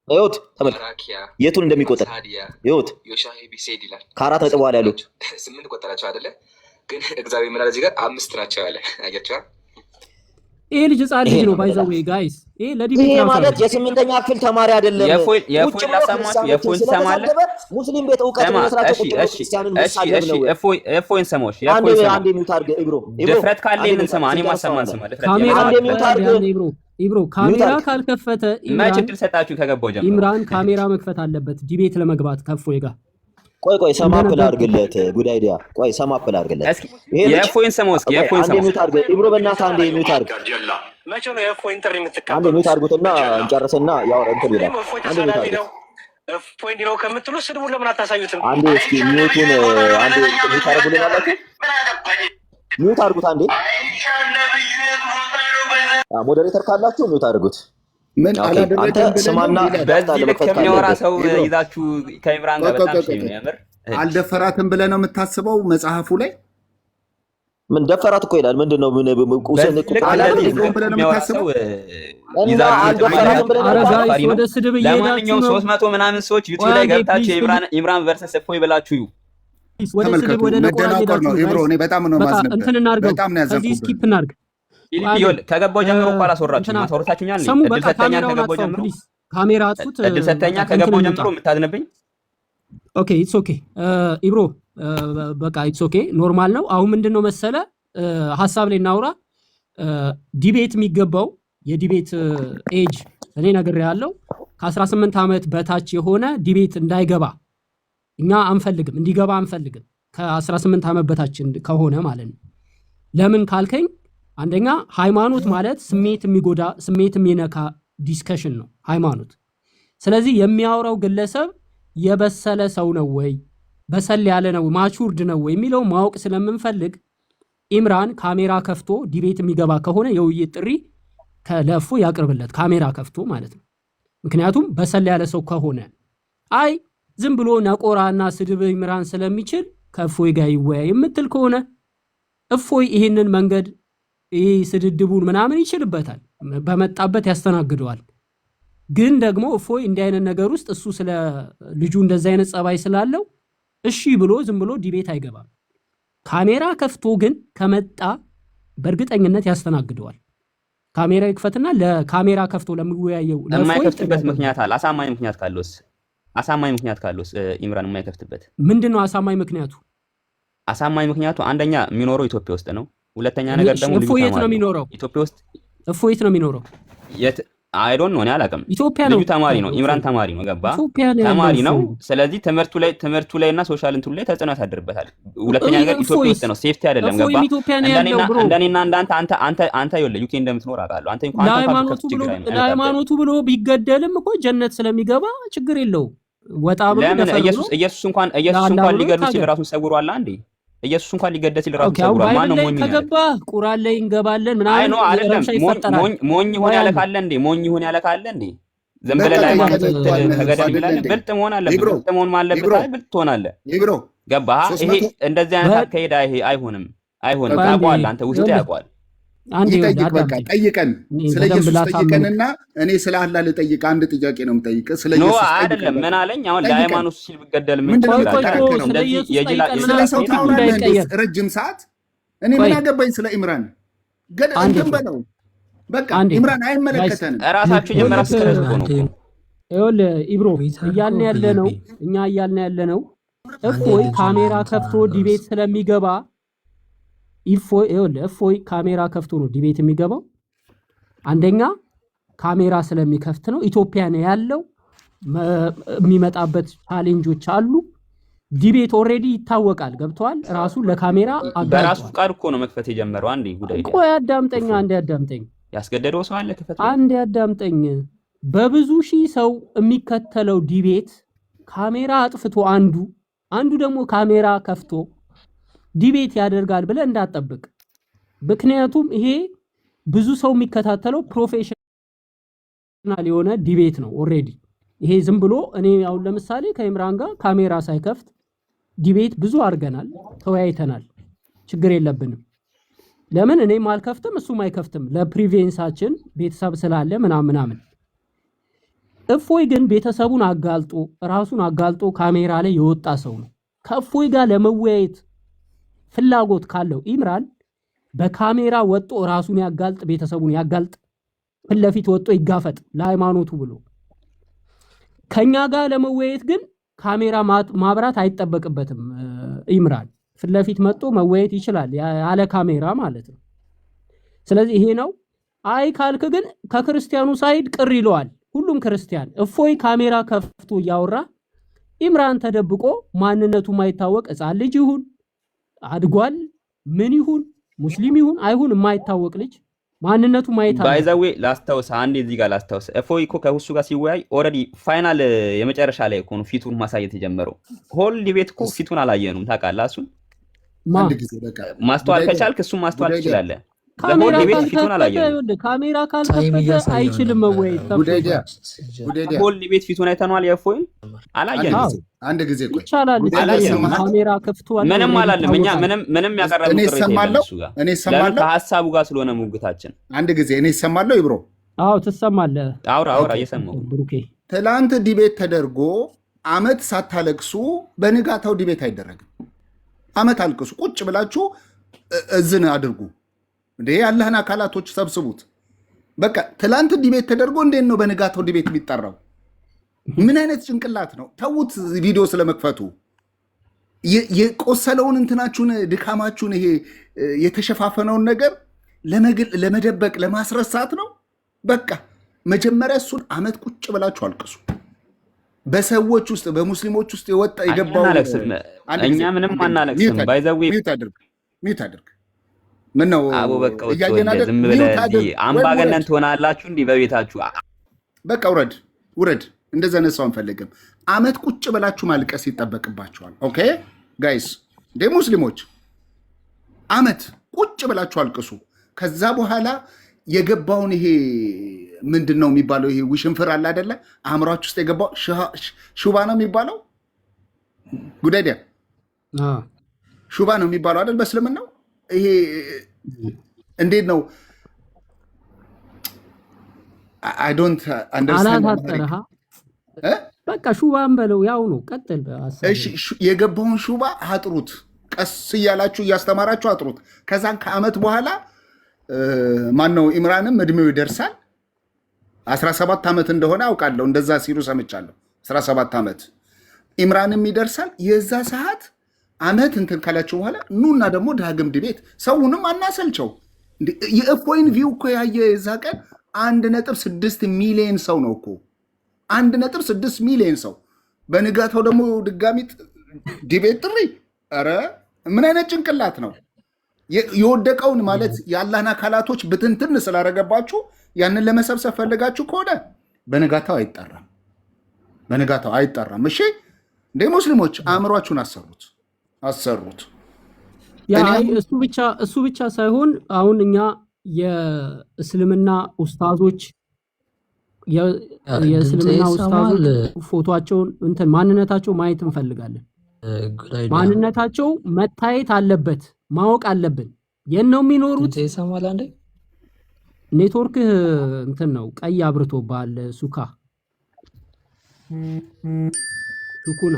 ይሁት ተመልከቱ የቱን እንደሚቆጥር ይሁት። ከ4 ነጥብ በኋላ ያሉት 8 ቆጠራቸው አይደለ? ግን እግዚአብሔር ምን አለ እዚህ ጋር 5 ናቸው ያለ አያችሁ። ይሄ ልጅ ህፃን ልጅ ነው ባይዘው ጋይስ። ይሄ ለዲቤት ነው ማለት የ8ኛ ክፍል ተማሪ አይደለም። የፎይ ላሰማችሁ። የፎይ ሰማለ ሙስሊም ቤት ዕውቀት መስራቸው ክርስቲያንን መሳደብ ነው። የፎይን ሰማሽ አንዴ ሚውት አድርገ ድፍረት ካለ እንሰማ። እኔ ማሰማን ስማ። ድፍረት አንዴ ሚውት አድርገ ኢብሮ ካሜራ ካልከፈተ መች እድል ሰጣችሁ? ከገባው ጀምሮ ኢምራን ካሜራ መክፈት አለበት ዲቤት ለመግባት ከፎይ ጋር። ቆይ ሰማፕል አድርግለት። ጉድ አይዲያ። ቆይ ሰማፕል አድርግለት። የፎይን ሰማው እስኪ የፎይን ሰማው ሚውት አድርገ ኢብሮ በእናትህ አንዴ ሚውት አድርግ። መቼ ነው የፎይን ጥሪ የምትቀበለው? አንዴ ሚውት አድርጉትና እንጨርስና ያወራ እንትን ይላል። አንዴ ሚውት አድርግ። ፎይን ነው ከምትሉ ስድቡን ለምን አታሳዩትም? አንዴ እስኪ ሚውቱን አንዴ ሚውት አድርጉልናላችሁ። ሚውት አድርጉት አንዴ። ሞዴሬተር ካላችሁ ሚውት አድርጉት። ምን አላደረገም ስማና በዚህ ልክ የሚያወራ ሰው ይዛችሁ ከኢምራን ጋር በጣም ሸይ ነው ያምር። አልደፈራትም ብለህ ነው የምታስበው? መጽሐፉ ላይ ምን ደፈራት እኮ ይላል። ምንድነው ምን ቁሰን እኮ አላደረገም ብለህ ነው የምታስበው? ወደ ስድብ እየሄዳችሁ ነው። 300 ምናምን ሰዎች ዩቲዩብ ላይ ገብታችሁ ኢምራን ቨርሰስ እፎይ ብላችሁ ወደ ስድብ ወደ መደናቆር ነው። ኢብሮ እኔ በጣም ነው ማዝነው። እንትን እናድርገው። ከዚህ ስኪፕ እናድርግ። ፊሊፒዮል ከገባው ጀምሮ እኮ አላስወራችሁም። ማስወራታችሁኛል። እድል ሰተኛ ከገባው ጀምሮ ካሜራ አጥፉት። እድል ሰተኛ ከገባው ጀምሮ የምታዝንብኝ። ኦኬ ኢትስ ኦኬ ኢብሮ በቃ ኢትስ ኦኬ ኖርማል ነው። አሁን ምንድነው መሰለ ሐሳብ ላይ እናውራ። ዲቤት የሚገባው የዲቤት ኤጅ እኔ ነግሬያለሁ። ከ18 ዓመት በታች የሆነ ዲቤት እንዳይገባ እኛ አንፈልግም፣ እንዲገባ አንፈልግም። ከ18 ዓመት በታች ከሆነ ማለት ነው። ለምን ካልከኝ አንደኛ ሃይማኖት ማለት ስሜት የሚጎዳ ስሜት የሚነካ ዲስከሽን ነው ሃይማኖት። ስለዚህ የሚያወራው ግለሰብ የበሰለ ሰው ነው ወይ በሰል ያለ ነው ማቹርድ ነው ወይ የሚለው ማወቅ ስለምንፈልግ ኢምራን ካሜራ ከፍቶ ዲቤት የሚገባ ከሆነ የውይይት ጥሪ ለእፎ ያቅርብለት ካሜራ ከፍቶ ማለት ነው። ምክንያቱም በሰል ያለ ሰው ከሆነ አይ ዝም ብሎ ነቆራና ስድብ ኢምራን ስለሚችል ከእፎይ ጋር ይወያይ የምትል ከሆነ እፎይ ይህንን መንገድ ይህ ስድድቡን ምናምን ይችልበታል፣ በመጣበት ያስተናግደዋል። ግን ደግሞ እፎይ እንዲህ አይነት ነገር ውስጥ እሱ ስለ ልጁ እንደዚህ አይነት ጸባይ ስላለው እሺ ብሎ ዝም ብሎ ዲቤት አይገባም። ካሜራ ከፍቶ ግን ከመጣ በእርግጠኝነት ያስተናግደዋል። ካሜራ ይክፈትና ለካሜራ ከፍቶ ለሚወያየው የማይከፍትበት ምክንያት አለ። አሳማኝ ምክንያት ካለውስ ኢምራን የማይከፍትበት ምንድነው? አሳማኝ ምክንያቱ አንደኛ የሚኖረው ኢትዮጵያ ውስጥ ነው። ሁለተኛ ነገር ደግሞ እፎይ የት ነው የሚኖረው? ኢትዮጵያ ውስጥ እፎይ የት ነው የሚኖረው? አይ ዶንት ኖ እኔ አላውቅም። ኢትዮጵያ ነው ልጁ ተማሪ ነው፣ ኢምራን ተማሪ ነው፣ ገባ ተማሪ ነው። ስለዚህ ትምህርቱ ላይ እና ሶሻል እንትኑ ላይ ተጽዕኖ ያሳድርበታል። ሁለተኛ ነገር ኢትዮጵያ ውስጥ ነው፣ ሴፍቲ አይደለም፣ ገባ እንደኔና እንዳንተ አንተ ይኸውልህ ዩኬ እንደምትኖር አውቃለሁ። አንተ እንኳን ለሃይማኖቱ ብሎ ቢገደልም እኮ ጀነት ስለሚገባ ችግር የለውም። ወጣ ብሎ ለምን ኢየሱስ እንኳን ሊገድሉ ሲል ራሱን ሰውሯል እንዴ? ኢየሱስ እንኳን ሊገደል ሲል ራሱን ሰውሯል። ማን ነው ሞኝ? ከገባ ቁርአን ላይ እንገባለን ምናምን። አይ ነው አይደለም። ሞኝ ሆነ ያለ ካለ እንዴ? ሞኝ ሆነ ያለ ካለ እንዴ? ዝም ብለህ ላይ ማለት ተገደል ይላል። ብልጥ መሆን አለበት። ብልጥ መሆን ማለበት። አይ ብልጥ ትሆናለህ። ገባህ? ይሄ እንደዚህ አይነት አካሄድ አይሆንም። ታውቀዋለህ፣ አንተ ውስጥ ያውቀዋል። ይጠይቅ በቃ ጠይቀን፣ ስለ ኢየሱስ ጠይቀንና እኔ ስለ አላህ ልጠይቅ። አንድ ጥያቄ ነው የምጠይቅ። ስለ ኢየሱስ አይደለም። ምን አለኝ? አሁን ለሃይማኖት ሲል ብገደል ምን ስለ ሰው ታውራለህ ረጅም ሰዓት? እኔ ምን አገባኝ ስለ ኢምራን? ገደል በለው በቃ። ኢምራን አይመለከተንም። ራሳችሁ ጀመራችሁ ተረዝቆ ነው። ይኸውልህ ኢብሮ እያልን ያለ ነው እፎይ ካሜራ ከፍቶ ዲቤት ስለሚገባ እፎይ ካሜራ ከፍቶ ነው ዲቤት የሚገባው። አንደኛ ካሜራ ስለሚከፍት ነው። ኢትዮጵያ ነው ያለው። የሚመጣበት ቻሌንጆች አሉ። ዲቤት ኦልሬዲ ይታወቃል። ገብተዋል። ራሱ ለካሜራ በራሱ ፍቃድ እኮ ነው መክፈት የጀመረው። አንዴ ጉዳይ ቆይ አዳምጠኝ፣ አንዴ አዳምጠኝ። ያስገደደው ሰው አለ ከፈተ። አንዴ አዳምጠኝ። በብዙ ሺህ ሰው የሚከተለው ዲቤት ካሜራ አጥፍቶ አንዱ ደግሞ ካሜራ ከፍቶ ዲቤት ያደርጋል ብለህ እንዳትጠብቅ። ምክንያቱም ይሄ ብዙ ሰው የሚከታተለው ፕሮፌሽናል የሆነ ዲቤት ነው ኦልሬዲ። ይሄ ዝም ብሎ እኔ አሁን ለምሳሌ ከኢምራን ጋር ካሜራ ሳይከፍት ዲቤት ብዙ አድርገናል፣ ተወያይተናል። ችግር የለብንም። ለምን እኔም አልከፍትም እሱም አይከፍትም፣ ለፕሪቬንሳችን ቤተሰብ ስላለ ምናምን። እፎይ ግን ቤተሰቡን አጋልጦ ራሱን አጋልጦ ካሜራ ላይ የወጣ ሰው ነው። ከእፎይ ጋር ለመወያየት ፍላጎት ካለው ኢምራን በካሜራ ወጦ ራሱን ያጋልጥ፣ ቤተሰቡን ያጋልጥ፣ ፊት ለፊት ወጦ ይጋፈጥ ለሃይማኖቱ ብሎ። ከኛ ጋር ለመወያየት ግን ካሜራ ማብራት አይጠበቅበትም። ኢምራን ፊት ለፊት መጥቶ መወያየት ይችላል፣ ያለ ካሜራ ማለት ነው። ስለዚህ ይሄ ነው። አይ ካልክ ግን ከክርስቲያኑ ሳይድ ቅር ይለዋል ሁሉም ክርስቲያን። እፎይ ካሜራ ከፍቶ እያወራ ኢምራን ተደብቆ ማንነቱ ማይታወቅ ሕፃን ልጅ ይሁን አድጓል ምን ይሁን ሙስሊም ይሁን አይሁን የማይታወቅ ልጅ ማንነቱ ማይታወቅ ባይዛዌ ላስታውስ፣ አንዴ እዚህ ጋር ላስታውስ። እፎይ እኮ ከሁሱ ጋር ሲወያይ ኦልሬዲ ፋይናል የመጨረሻ ላይ እኮ ነው ፊቱን ማሳየት የጀመረው። ሆል ዲቤት እኮ ፊቱን አላየኑም። ታውቃለህ? እሱን ማስተዋል ከቻልክ እሱን ማስተዋል ትችላለህ። ካሜራ ካልከፈተ አይችልም ወይ? ሆል ዲቤት ፊቱን አይተነዋል። የእፎይን አላየንም። አንድ ጊዜ ቆይ ይቻላል። ካሜራ ከፍቷል። ምንም አላለም። እኛ ምንም ያቀረብነው እኔ እሰማለሁ ከሀሳቡ ጋር ስለሆነ ሙግታችን። አንድ ጊዜ እኔ እሰማለሁ። ይብሮ አዎ ትሰማለህ። አውራ እየሰማሁ ብሩኬ። ትላንት ዲቤት ተደርጎ አመት ሳታለቅሱ በንጋታው ዲቤት አይደረግም። አመት አልቅሱ፣ ቁጭ ብላችሁ እዝን አድርጉ። እንዴ ያለህን አካላቶች ሰብስቡት። በቃ ትላንት ዲቤት ተደርጎ እንዴት ነው በንጋታው ዲቤት የሚጠራው? ምን አይነት ጭንቅላት ነው? ተዉት። ቪዲዮ ስለመክፈቱ የቆሰለውን እንትናችሁን ድካማችሁን ይሄ የተሸፋፈነውን ነገር ለመደበቅ ለማስረሳት ነው። በቃ መጀመሪያ እሱን አመት ቁጭ ብላችሁ አልቅሱ። በሰዎች ውስጥ በሙስሊሞች ውስጥ የወጣ የገባው እኛ ምንም አናለቅስም። ባይዘዌ ሚዩት አድርግ። ምን ነው አቦ በቃ ዝም ብለህ አምባገነን ትሆናላችሁ እንዲህ በቤታችሁ። በቃ ውረድ። እንደዛ ነሳው አንፈልግም። አመት ቁጭ ብላችሁ ማልቀስ ይጠበቅባችኋል። ኦኬ ጋይስ፣ እንደ ሙስሊሞች አመት ቁጭ ብላችሁ አልቅሱ። ከዛ በኋላ የገባውን ይሄ ምንድን ነው የሚባለው? ይሄ ውሽንፍር አለ አይደለ? አእምሯችሁ ውስጥ የገባው ሹባ ነው የሚባለው። ጉዳይ ሹባ ነው የሚባለው አይደል? በእስልምናው ይሄ እንዴት ነው? አይ ዶንት አንደርስታንድ። በቃ ሹባን በለው ያው ነው። ቀጥል። እሺ የገባውን ሹባ አጥሩት። ቀስ እያላችሁ እያስተማራችሁ አጥሩት። ከዛን ከአመት በኋላ ማን ነው ኢምራንም እድሜው ይደርሳል። 17 ዓመት እንደሆነ አውቃለሁ። እንደዛ ሲሉ ሰምቻለሁ። 17 ዓመት ኢምራንም ይደርሳል። የዛ ሰዓት አመት እንትን ካላችሁ በኋላ ኑና ደግሞ ዳግም ዲቤት። ሰውንም አናሰልቸው። የእፎይን ቪው እኮ ያየ የዛ ቀን 1.6 ሚሊዮን ሰው ነው እኮ 1.6 ሚሊዮን ሰው። በንጋታው ደግሞ ድጋሚ ዲቤት ጥሪ። ኧረ ምን አይነት ጭንቅላት ነው? የወደቀውን ማለት የአላህን አካላቶች ብትንትን ስላደረገባችሁ ያንን ለመሰብሰብ ፈልጋችሁ ከሆነ በንጋታው አይጠራም፣ በንጋታው አይጠራም። እሺ እንደ ሙስሊሞች አእምሯችሁን አሰሩት። እሱ ብቻ ሳይሆን አሁን እኛ የእስልምና ኡስታዞች ፎቶቸውን ማንነታቸው ማየት እንፈልጋለን። ማንነታቸው መታየት አለበት፣ ማወቅ አለብን። የት ነው የሚኖሩት? ኔትወርክ እንትን ነው ቀይ አብርቶብሃል። ሹኩና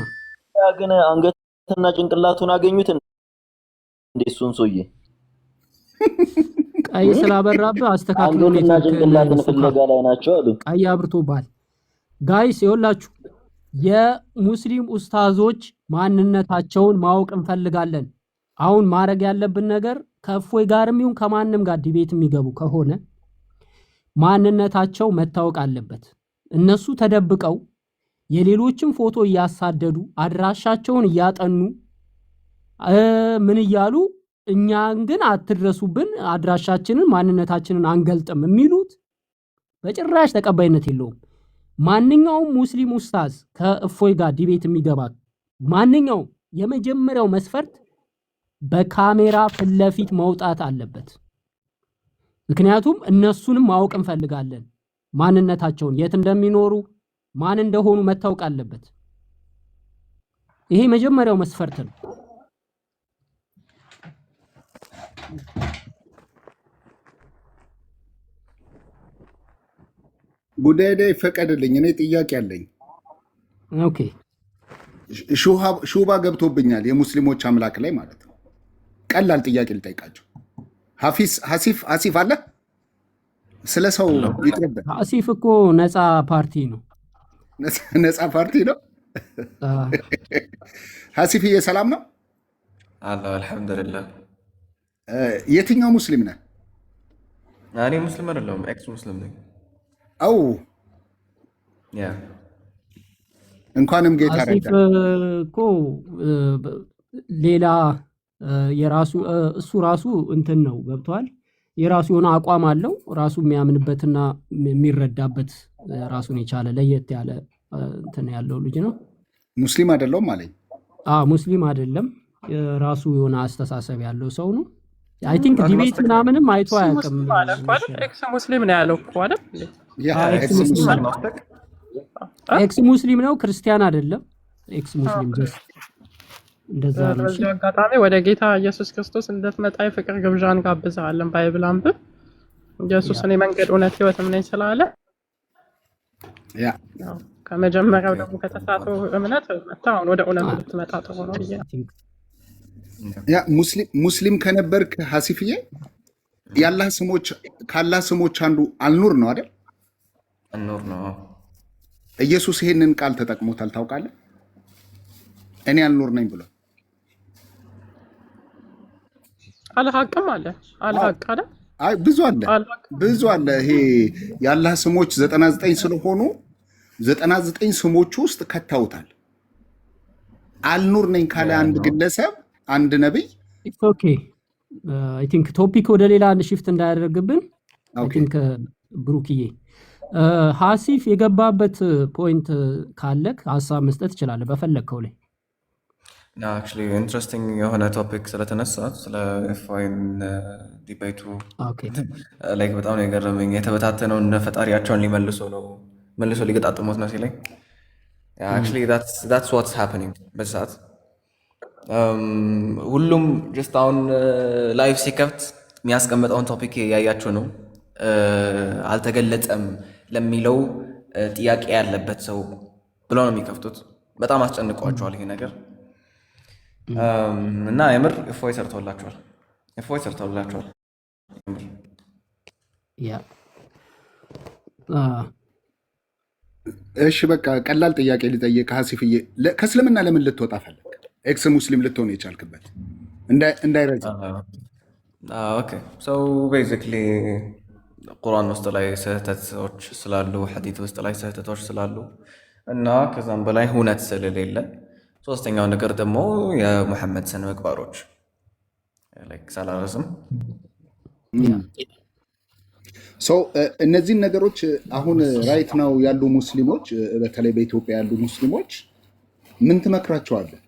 ግን አንገትና ጭንቅላቱን አገኙት እንዴ? እሱን ሰውዬ ቀይ ስላበራብህ አስተካክሎ አንገትና ጭንቅላትን ፍለጋ ላይ ናቸው አሉ። ቀይ አብርቶብሃል። ጋይስ ይኸውላችሁ የሙስሊም ኡስታዞች ማንነታቸውን ማወቅ እንፈልጋለን። አሁን ማድረግ ያለብን ነገር ከእፎይ ጋርም ይሁን ከማንም ጋር ዲቤት የሚገቡ ከሆነ ማንነታቸው መታወቅ አለበት። እነሱ ተደብቀው የሌሎችን ፎቶ እያሳደዱ አድራሻቸውን እያጠኑ ምን እያሉ እኛን ግን አትድረሱብን፣ አድራሻችንን ማንነታችንን አንገልጥም የሚሉት በጭራሽ ተቀባይነት የለውም። ማንኛውም ሙስሊም ኡስታዝ ከእፎይ ጋር ዲቤት የሚገባ ማንኛውም የመጀመሪያው መስፈርት በካሜራ ፊት ለፊት መውጣት አለበት። ምክንያቱም እነሱንም ማወቅ እንፈልጋለን። ማንነታቸውን፣ የት እንደሚኖሩ፣ ማን እንደሆኑ መታወቅ አለበት። ይሄ መጀመሪያው መስፈርት ነው። ጉዳይ ይፈቀድልኝ። እኔ ጥያቄ አለኝ። ኦኬ ሹባ ገብቶብኛል የሙስሊሞች አምላክ ላይ ማለት ነው። ቀላል ጥያቄ ልጠይቃቸው። ሀሲፍ አለ ስለ ሰው ይቅርብን። ሀሲፍ እኮ ነፃ ፓርቲ ነው። ነፃ ፓርቲ ነው። ሀሲፍዬ ሰላም ነው? አላህ አልሐምዱሊላህ። የትኛው ሙስሊም ነህ? እኔ ሙስሊም አይደለሁም፣ ኤክስ ሙስሊም ነኝ። አው እንኳንም ጌታ ሀሲፍ እኮ ሌላ የራሱ እሱ ራሱ እንትን ነው ገብቷል። የራሱ የሆነ አቋም አለው። ራሱ የሚያምንበትና የሚረዳበት ራሱን የቻለ ለየት ያለ እንትን ያለው ልጅ ነው። ሙስሊም አይደለሁም አለኝ። ሙስሊም አይደለም፣ ራሱ የሆነ አስተሳሰብ ያለው ሰው ነው። አይ ቲንክ ዲቤት ምናምንም አይቶ አያውቅም። ኤክስ ሙስሊም ነው ያለው እኮ አይደል? ኤክስ ሙስሊም ነው፣ ክርስቲያን አይደለም። ኤክስ ሙስሊም ጀስት እንደዛ ነው። በዚህ አጋጣሚ ወደ ጌታ ኢየሱስ ክርስቶስ እንድትመጣ የፍቅር ግብዣን ጋብዘሃለን። ባይብል አንብብ። ኢየሱስ እኔ መንገድ፣ እውነት፣ ህይወትም ነኝ ስላለ ከመጀመሪያው ደግሞ ከተሳተው እምነት መጣ አሁን ወደ እውነት እንድትመጣ ጥሩ ነው ብዬ ሙስሊም ከነበርክ ሀሲፍዬ ካላህ ስሞች አንዱ አልኑር ነው አይደል? አልኑር ነው። ኢየሱስ ይሄንን ቃል ተጠቅሞታል ታውቃለህ? እኔ አልኑር ነኝ ብሎ አልሐቅም አለ። አልሐቅ አለ። አይ ብዙ አለ። ይሄ የአላህ ስሞች 99 ስለሆኑ 99 ስሞች ውስጥ ከተውታል። አልኑር ነኝ ካለ አንድ ግለሰብ፣ አንድ ነብይ ኦኬ አይ ቲንክ ቶፒክ ወደ ሌላ አንድ ሽፍት እንዳያደርግብን አይ ቲንክ ብሩክዬ ሀሲፍ የገባበት ፖይንት ካለክ ሀሳብ መስጠት ይችላል በፈለግከው ላይ። አክቹዋሊ ኢንትረስቲንግ የሆነ ቶፒክ ስለተነሳ ስለ ኤፍዋይን ዲቤቱ ላይክ በጣም ነው የገረመኝ። የተበታተነውን ፈጣሪያቸውን መልሶ ሊገጣጥሞት ነው ሲለኝ አክቹዋሊ that's what's happening በዚህ ሰዓት ሁሉም ጀስት አሁን ላይቭ ሲከፍት የሚያስቀምጠውን ቶፒክ ያያችሁ ነው። አልተገለጸም ለሚለው ጥያቄ ያለበት ሰው ብለው ነው የሚከፍቱት። በጣም አስጨንቋቸዋል ይሄ ነገር እና የምር እፎይ ሰርቶላቸዋል። እሺ በቃ ቀላል ጥያቄ ልጠይቅ ሀሲፍዬ፣ ከእስልምና ለምን ልትወጣ ፈለግ? ኤክስ ሙስሊም ልትሆን የቻልክበት እንዳይረጅ። ኦኬ ሶ ቤዚክሊ ቁርአን ውስጥ ላይ ስህተቶች ስላሉ ሐዲት ውስጥ ላይ ስህተቶች ስላሉ እና ከዛም በላይ እውነት ስለሌለ፣ ሶስተኛው ነገር ደግሞ የሙሐመድ ስነ ምግባሮች ሳላረዝም እነዚህን ነገሮች አሁን ራይት ነው ያሉ ሙስሊሞች፣ በተለይ በኢትዮጵያ ያሉ ሙስሊሞች ምን ትመክራቸዋለህ?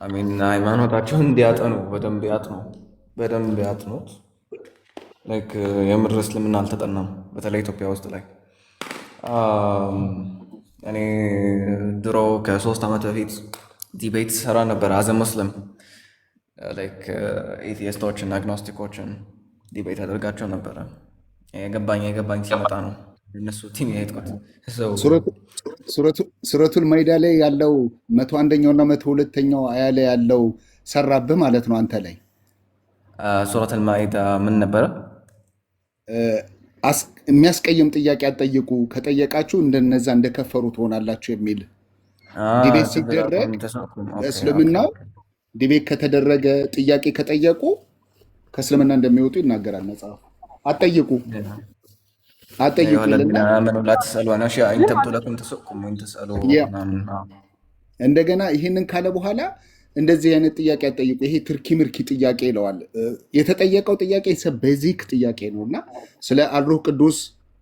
አሚን ሃይማኖታቸውን እንዲያጠኑ በደንብ ያጥኑት። የምር እስልምና አልተጠናም፣ በተለይ ኢትዮጵያ ውስጥ ላይ። እኔ ድሮ ከ3 ዓመት በፊት ዲቤት ሰራ ነበር አዘ ሙስሊም ኤቲስቶችን አግኖስቲኮችን ዲቤት አደርጋቸው ነበረ። የገባኝ ሲመጣ ነው እነሱ ቲም የሄድኩት። ሱረቱል ማይዳ ላይ ያለው 101ኛውና 102ኛው አያ ላይ ያለው ሰራብህ ማለት ነው አንተ ላይ። ሱረቱል ማይዳ ምን ነበረ? የሚያስቀይም ጥያቄ አትጠይቁ፣ ከጠየቃችሁ እንደነዛ እንደከፈሩ ትሆናላችሁ የሚል ዲቤት ሲደረግ በእስልምናው ዲቤት ከተደረገ ጥያቄ ከጠየቁ ከእስልምና እንደሚወጡ ይናገራል መጽሐፉ። አትጠይቁ እንደገና ይህንን ካለ በኋላ እንደዚህ አይነት ጥያቄ አትጠይቁ፣ ይሄ ትርኪ ምርኪ ጥያቄ ይለዋል። የተጠየቀው ጥያቄ ቤዚክ ጥያቄ ነው እና ስለ አልሩህ ቅዱስ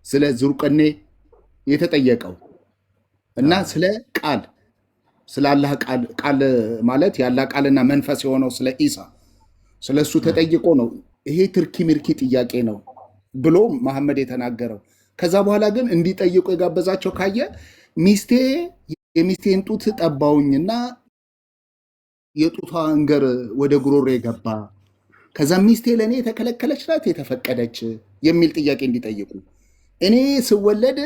ስለ ዙርቀኔ የተጠየቀው እና ስለ ቃል ስለ አላህ ቃል ማለት የአላህ ቃልና መንፈስ የሆነው ስለ ኢሳ ስለ እሱ ተጠይቆ ነው ይሄ ትርኪ ምርኪ ጥያቄ ነው ብሎ መሐመድ የተናገረው። ከዛ በኋላ ግን እንዲጠይቁ የጋበዛቸው ካየ የሚስቴን ጡት ጠባውኝና የጡቷ እንገር ወደ ጉሮሮ የገባ ከዛ ሚስቴ ለእኔ የተከለከለች ናት የተፈቀደች የሚል ጥያቄ እንዲጠይቁ። እኔ ስወለድ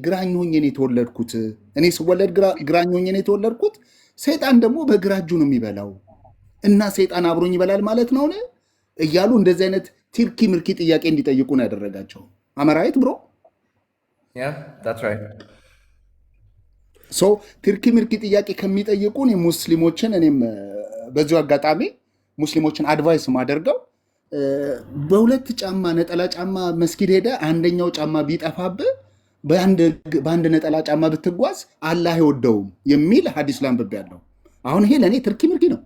ግራኝ ሆኜ ነው የተወለድኩት። እኔ ስወለድ ግራኝ ሆኜ ነው የተወለድኩት። ሰይጣን ደግሞ በግራ እጁ ነው የሚበላው እና ሰይጣን አብሮኝ ይበላል ማለት ነው እያሉ እንደዚህ አይነት ትርኪ ምርኪ ጥያቄ እንዲጠይቁ ነው ያደረጋቸው። አመራይት ብሮ ትርኪ ምርኪ ጥያቄ ከሚጠይቁን ሙስሊሞችን እኔም በዚሁ አጋጣሚ ሙስሊሞችን አድቫይስ ማደርገው በሁለት ጫማ ነጠላ ጫማ መስጊድ ሄደ አንደኛው ጫማ ቢጠፋብህ በአንድ ነጠላ ጫማ ብትጓዝ አላህ አይወደውም የሚል ሐዲስ ላንብቤያለሁ። አሁን ይሄ ለእኔ ትርኪ ምርኪ ነው።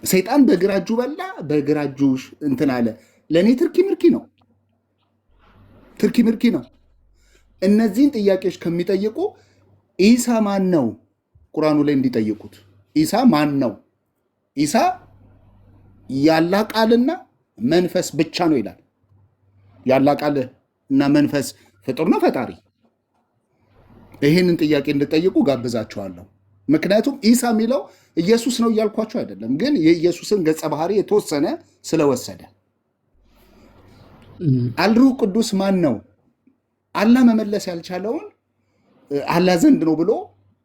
ሰይጣን በግራ እጁ በላ በግራ እጁ እንትን አለ። ለእኔ ትርኪ ምርኪ ነው፣ ትርኪ ምርኪ ነው። እነዚህን ጥያቄዎች ከሚጠይቁ ኢሳ ማን ነው ቁርአኑ ላይ እንዲጠይቁት። ኢሳ ማን ነው? ኢሳ ያላህ ቃልና መንፈስ ብቻ ነው ይላል። ያላህ ቃል እና መንፈስ ፍጡር ነው ፈጣሪ? ይህንን ጥያቄ እንድጠይቁ ጋብዛችኋለሁ። ምክንያቱም ኢሳ የሚለው ኢየሱስ ነው እያልኳቸው አይደለም፣ ግን የኢየሱስን ገጸ ባህሪ የተወሰነ ስለወሰደ። አልሩህ ቅዱስ ማን ነው? አላህ መመለስ ያልቻለውን አላህ ዘንድ ነው ብሎ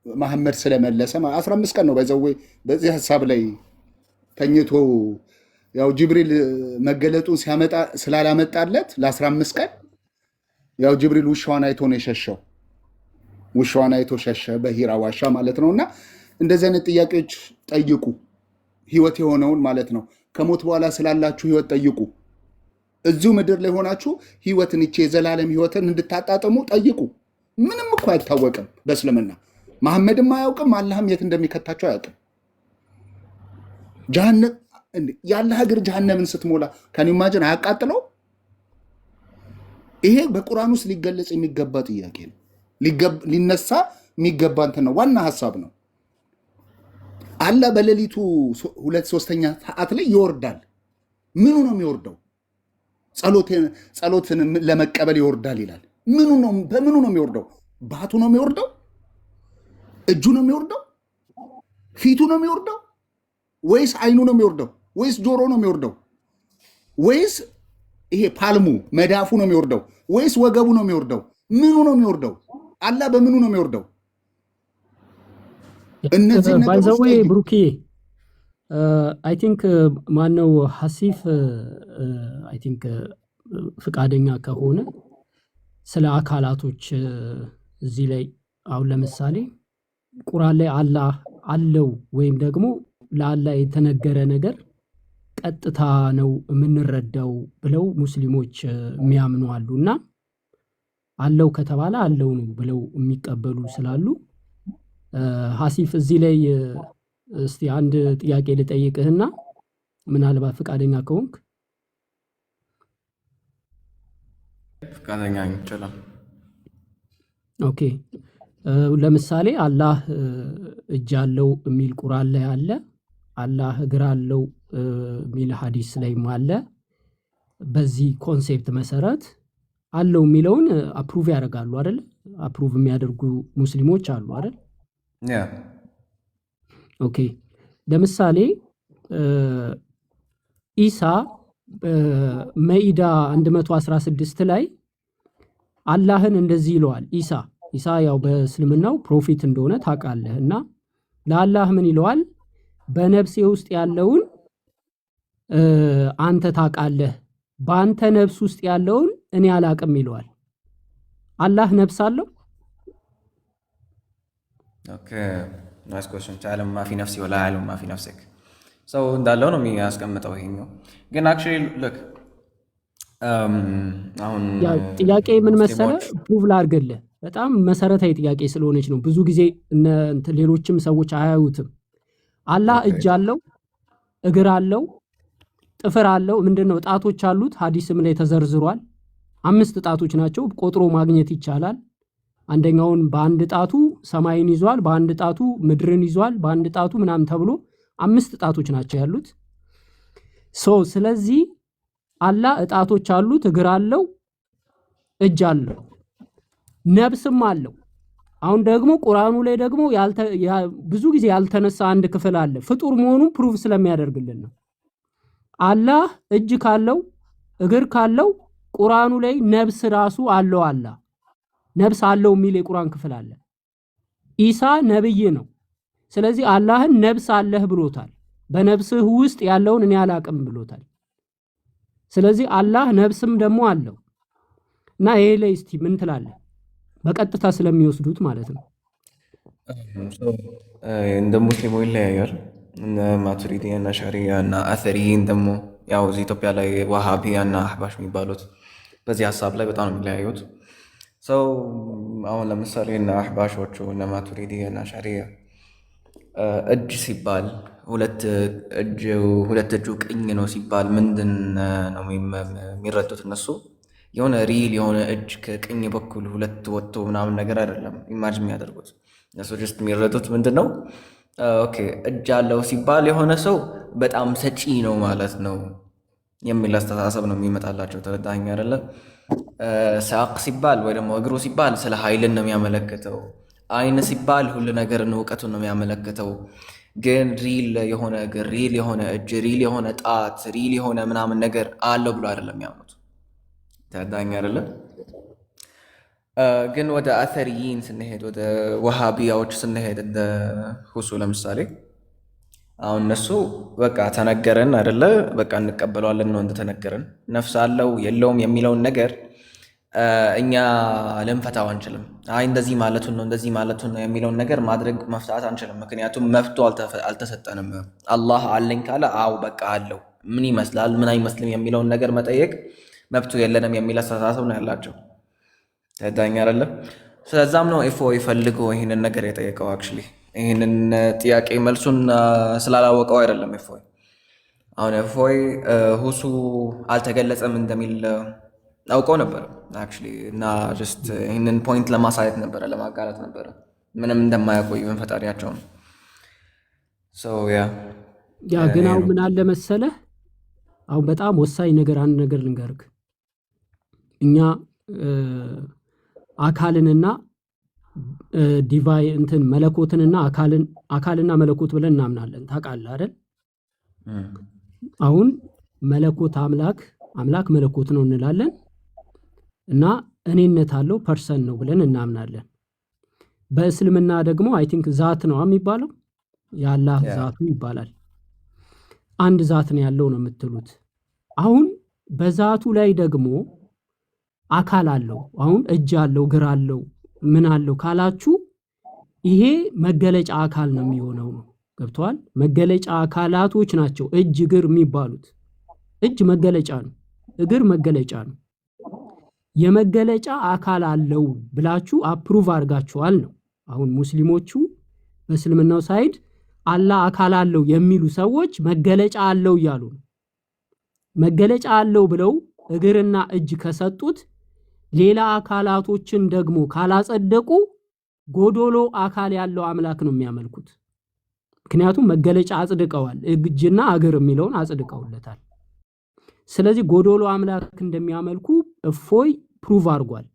መሐመድ ስለመለሰ 15 ቀን ነው በዚህ ሀሳብ ላይ ተኝቶ ያው ጅብሪል መገለጡን ሲያመጣ ስላላመጣለት ለ15 ቀን ያው ጅብሪል ውሻዋን አይቶ ነው የሸሸው። ውሻዋን አይቶ ሸሸ በሂራ ዋሻ ማለት ነውና እንደዚህ አይነት ጥያቄዎች ጠይቁ። ህይወት የሆነውን ማለት ነው። ከሞት በኋላ ስላላችሁ ህይወት ጠይቁ። እዚሁ ምድር ላይ ሆናችሁ ህይወትን ይቼ የዘላለም ህይወትን እንድታጣጥሙ ጠይቁ። ምንም እኮ አይታወቅም በእስልምና። መሐመድም አያውቅም፣ አላህም የት እንደሚከታቸው አያውቅም። ጀሃነም ያላህ እግር ጀሃነምን ስትሞላ ከኔ ማጀን አያቃጥለው? ይሄ በቁርአን ውስጥ ሊገለጽ የሚገባ ጥያቄ ነው። ሊነሳ የሚገባ እንትን ነው። ዋና ሀሳብ ነው። አላህ በሌሊቱ 2/3 ሰዓት ላይ ይወርዳል። ምኑ ነው የሚወርደው? ጸሎትን ለመቀበል ይወርዳል ይላል። በምኑ ነው የሚወርደው? ባቱ ነው የሚወርደው? እጁ ነው የሚወርደው? ፊቱ ነው የሚወርደው? ወይስ አይኑ ነው የሚወርደው? ወይስ ጆሮ ነው የሚወርደው? ወይስ ይሄ ፓልሙ መዳፉ ነው የሚወርደው? ወይስ ወገቡ ነው የሚወርደው? ምኑ ነው የሚወርደው? አላህ በምኑ ነው የሚወርደው? እነዚህ ነገሮች ብሩኬ አይ ቲንክ ማነው ሐሲፍ አይ ቲንክ ፍቃደኛ ከሆነ ስለ አካላቶች እዚህ ላይ አሁን ለምሳሌ ቁርአን ላይ አላህ አለው ወይም ደግሞ ለአላህ የተነገረ ነገር በቀጥታ ነው የምንረዳው ብለው ሙስሊሞች የሚያምኑ አሉና አለው ከተባለ አለው ነው ብለው የሚቀበሉ ስላሉ ሐሲፍ እዚህ ላይ እስቲ አንድ ጥያቄ ልጠይቅህና ምናልባት ፈቃደኛ ከሆንክ ፈቃደኛ ይችላል። ኦኬ ለምሳሌ አላህ እጅ አለው የሚል ቁርአን ላይ አለ። አላህ እግር አለው የሚል ሐዲስ ላይም አለ። በዚህ ኮንሴፕት መሰረት አለው የሚለውን አፕሩቭ ያደርጋሉ አይደል? አፕሩቭ የሚያደርጉ ሙስሊሞች አሉ አይደል? ያ ኦኬ ለምሳሌ ኢሳ መኢዳ 116 ላይ አላህን እንደዚህ ይለዋል። ኢሳ ያው በእስልምናው ፕሮፊት እንደሆነ ታውቃለህ እና ለአላህ ምን ይለዋል? በነፍሴ ውስጥ ያለውን አንተ ታውቃለህ፣ በአንተ ነፍስ ውስጥ ያለውን እኔ አላቅም ይለዋል። አላህ ነፍስ አለው? ኦኬ ናይስ ኩዌስችን። ተዓለም ማ ፊ ነፍሲ ወላ አዕለሙ ማ ፊ ነፍሲክ። ሰው እንዳለው ነው የሚያስቀምጠው። ይሄኛው ግን አክቹዋሊ ሉክ አሁን ጥያቄ ምን መሰለህ ፕሩቭ ላድርግልህ። በጣም መሰረታዊ ጥያቄ ስለሆነች ነው። ብዙ ጊዜ ሌሎችም ሰዎች አያዩትም። አላህ እጅ አለው፣ እግር አለው፣ ጥፍር አለው። ምንድነው ጣቶች አሉት። ሐዲስም ላይ ተዘርዝሯል። 5 ጣቶች ናቸው። ቆጥሮ ማግኘት ይቻላል። አንደኛውን በአንድ ጣቱ ሰማይን ይዟል፣ በአንድ ጣቱ ምድርን ይዟል፣ በአንድ ጣቱ ምናምን ተብሎ 5 ጣቶች ናቸው ያሉት። ስለዚህ አላህ ጣቶች አሉት፣ እግር አለው፣ እጅ አለው፣ ነብስም አለው። አሁን ደግሞ ቁርአኑ ላይ ደግሞ ብዙ ጊዜ ያልተነሳ አንድ ክፍል አለ። ፍጡር መሆኑን ፕሩፍ ስለሚያደርግልን ነው። አላህ እጅ ካለው እግር ካለው ቁርአኑ ላይ ነብስ ራሱ አለው። አላህ ነብስ አለው የሚል የቁርአን ክፍል አለ። ኢሳ ነብይ ነው። ስለዚህ አላህን ነብስ አለህ ብሎታል። በነብስህ ውስጥ ያለውን እኔ አላቅም ብሎታል። ስለዚህ አላህ ነብስም ደግሞ አለው እና ይሄ ላይ እስቲ ምን ትላለህ? በቀጥታ ስለሚወስዱት ማለት ነው። እንደ ሙስሊሙ ይለያያል። ማቱሪዲያ እና ሻሪያ እና አተሪን ደግሞ ያው እዚህ ኢትዮጵያ ላይ ዋሃቢያ እና አህባሽ የሚባሉት በዚህ ሀሳብ ላይ በጣም ነው የሚለያዩት። ሰው አሁን ለምሳሌ እና አህባሾቹ እና ማቱሪዲያ እና ሻሪያ እጅ ሲባል ሁለት እጁ ቅኝ ነው ሲባል ምንድን ነው የሚረዱት እነሱ? የሆነ ሪል የሆነ እጅ ከቅኝ በኩል ሁለት ወጥቶ ምናምን ነገር አይደለም ኢማጅን የሚያደርጉት እነሱ። ጀስት የሚረዱት ምንድን ነው? ኦኬ እጅ አለው ሲባል የሆነ ሰው በጣም ሰጪ ነው ማለት ነው የሚል አስተሳሰብ ነው የሚመጣላቸው። ተረዳኸኝ አይደለ? ሳቅ ሲባል ወይ ደግሞ እግሩ ሲባል ስለ ኃይልን ነው የሚያመለክተው። አይን ሲባል ሁሉ ነገርን እውቀቱን ነው የሚያመለክተው። ግን ሪል የሆነ እግር፣ ሪል የሆነ እጅ፣ ሪል የሆነ ጣት፣ ሪል የሆነ ምናምን ነገር አለው ብሎ አይደለም የሚያምኑት። ተረዳኸኝ አይደለ? ግን ወደ አተሪይን ስንሄድ፣ ወደ ወሃቢያዎች ስንሄድ እንደ ሁሱ ለምሳሌ አሁን እነሱ በቃ ተነገረን አይደለ? በቃ እንቀበለዋለን ነው እንደተነገረን። ነፍስ አለው የለውም የሚለውን ነገር እኛ ልንፈታው አንችልም። አይ እንደዚህ ማለቱን ነው እንደዚህ ማለቱን ነው የሚለውን ነገር ማድረግ መፍታት አንችልም። ምክንያቱም መፍቶ አልተሰጠንም። አላህ አለኝ ካለ አው በቃ አለው። ምን ይመስላል ምን አይመስልም የሚለውን ነገር መጠየቅ መብቱ የለንም የሚል አስተሳሰብ ነው ያላቸው። ተዳኛ አይደለም። ስለዛም ነው እፎይ ፈልጎ ይሄንን ነገር የጠየቀው። አክቹሊ ይሄንን ጥያቄ መልሱን ስላላወቀው አይደለም እፎይ። አሁን እፎይ ሁሱ አልተገለጸም እንደሚል አውቀው ነበር አክቹሊ፣ እና ጀስት ይሄንን ፖይንት ለማሳየት ነበረ፣ ለማጋራት ነበረ ምንም እንደማያውቁ ይሁን ፈጣሪያቸውን። ያ ግን አሁን ምን አለ መሰለህ፣ አሁን በጣም ወሳኝ ነገር አንድ ነገር ልንገርክ። እኛ አካልንና ዲቫይ እንትን መለኮትንና አካልና መለኮት ብለን እናምናለን። ታውቃለህ አይደል? አሁን መለኮት አምላክ መለኮት ነው እንላለን እና እኔነት አለው ፐርሰን ነው ብለን እናምናለን። በእስልምና ደግሞ አይ ቲንክ ዛት ነው የሚባለው፣ የአላህ ዛቱ ይባላል። አንድ ዛት ነው ያለው ነው የምትሉት። አሁን በዛቱ ላይ ደግሞ አካል አለው። አሁን እጅ አለው፣ እግር አለው፣ ምን አለው ካላችሁ ይሄ መገለጫ አካል ነው የሚሆነው ነው። ገብቷል? መገለጫ አካላቶች ናቸው እጅ እግር የሚባሉት። እጅ መገለጫ ነው፣ እግር መገለጫ ነው። የመገለጫ አካል አለው ብላችሁ አፕሩቭ አድርጋችኋል ነው። አሁን ሙስሊሞቹ በእስልምናው ሳይድ አላህ አካል አለው የሚሉ ሰዎች መገለጫ አለው እያሉ ነው። መገለጫ አለው ብለው እግርና እጅ ከሰጡት ሌላ አካላቶችን ደግሞ ካላጸደቁ ጎዶሎ አካል ያለው አምላክ ነው የሚያመልኩት። ምክንያቱም መገለጫ አጽድቀዋል፣ እጅና እግር የሚለውን አጽድቀውለታል። ስለዚህ ጎዶሎ አምላክ እንደሚያመልኩ እፎይ ፕሩቭ አድርጓል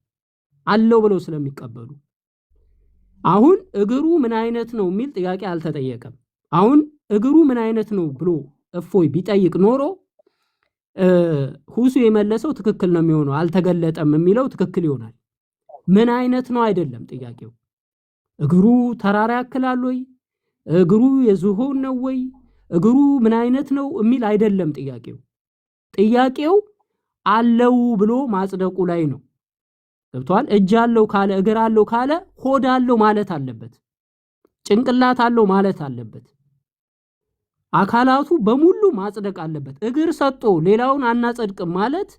አለው ብለው ስለሚቀበሉ። አሁን እግሩ ምን አይነት ነው የሚል ጥያቄ አልተጠየቀም። አሁን እግሩ ምን አይነት ነው ብሎ እፎይ ቢጠይቅ ኖሮ ሁሱ የመለሰው ትክክል ነው የሚሆነው፣ አልተገለጠም የሚለው ትክክል ይሆናል። ምን አይነት ነው አይደለም ጥያቄው። እግሩ ተራራ ያክላል ወይ፣ እግሩ የዝሆን ነው ወይ፣ እግሩ ምን አይነት ነው የሚል አይደለም ጥያቄው። ጥያቄው አለው ብሎ ማጽደቁ ላይ ነው። ገብቷል? እጅ አለው ካለ፣ እግር አለው ካለ ሆድ አለው ማለት አለበት፣ ጭንቅላት አለው ማለት አለበት። አካላቱ በሙሉ ማጽደቅ አለበት። እግር ሰጥቶ ሌላውን አናጸድቅም ማለት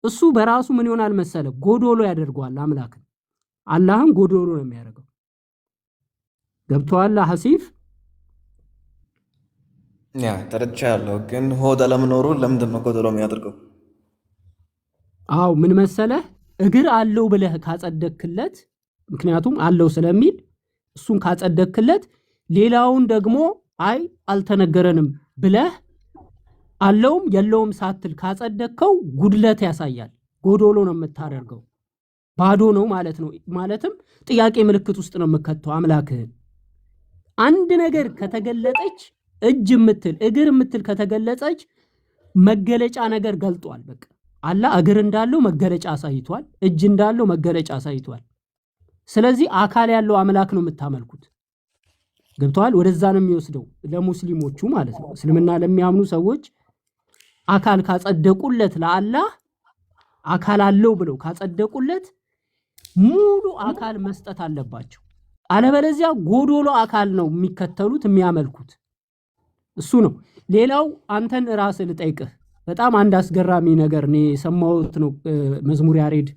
እሱ በራሱ ምን ይሆናል መሰለ? ጎዶሎ ያደርገዋል አምላክን። አላህም ጎዶሎ ነው የሚያደርገው። ገብቷል ሐሲፍ? ያ ተረድቻለሁ። ግን ሆድ አለመኖሩ ለምንድን ነው ጎዶሎ የሚያደርገው? አው ምን መሰለህ? እግር አለው ብለህ ካጸደክለት፣ ምክንያቱም አለው ስለሚል እሱን ካጸደክለት ሌላውን ደግሞ አይ አልተነገረንም ብለህ አለውም የለውም ሳትል ካጸደከው ጉድለት ያሳያል። ጎዶሎ ነው የምታደርገው፣ ባዶ ነው ማለት ነው። ማለትም ጥያቄ ምልክት ውስጥ ነው የምከተው አምላክህን። አንድ ነገር ከተገለጠች እጅ የምትል እግር የምትል ከተገለጸች መገለጫ ነገር ገልጧል። በቃ አላህ እግር እንዳለው መገለጫ አሳይቷል፣ እጅ እንዳለው መገለጫ አሳይቷል። ስለዚህ አካል ያለው አምላክ ነው የምታመልኩት። ገብቷል? ወደዛ ነው የሚወስደው ለሙስሊሞቹ ማለት ነው። እስልምና ለሚያምኑ ሰዎች አካል ካጸደቁለት፣ ለአላህ አካል አለው ብለው ካጸደቁለት ሙሉ አካል መስጠት አለባቸው። አለበለዚያ ጎዶሎ አካል ነው የሚከተሉት የሚያመልኩት። እሱ ነው። ሌላው አንተን ራስህ ልጠይቅህ፣ በጣም አንድ አስገራሚ ነገር እኔ የሰማሁት ነው። መዝሙር ያሬድ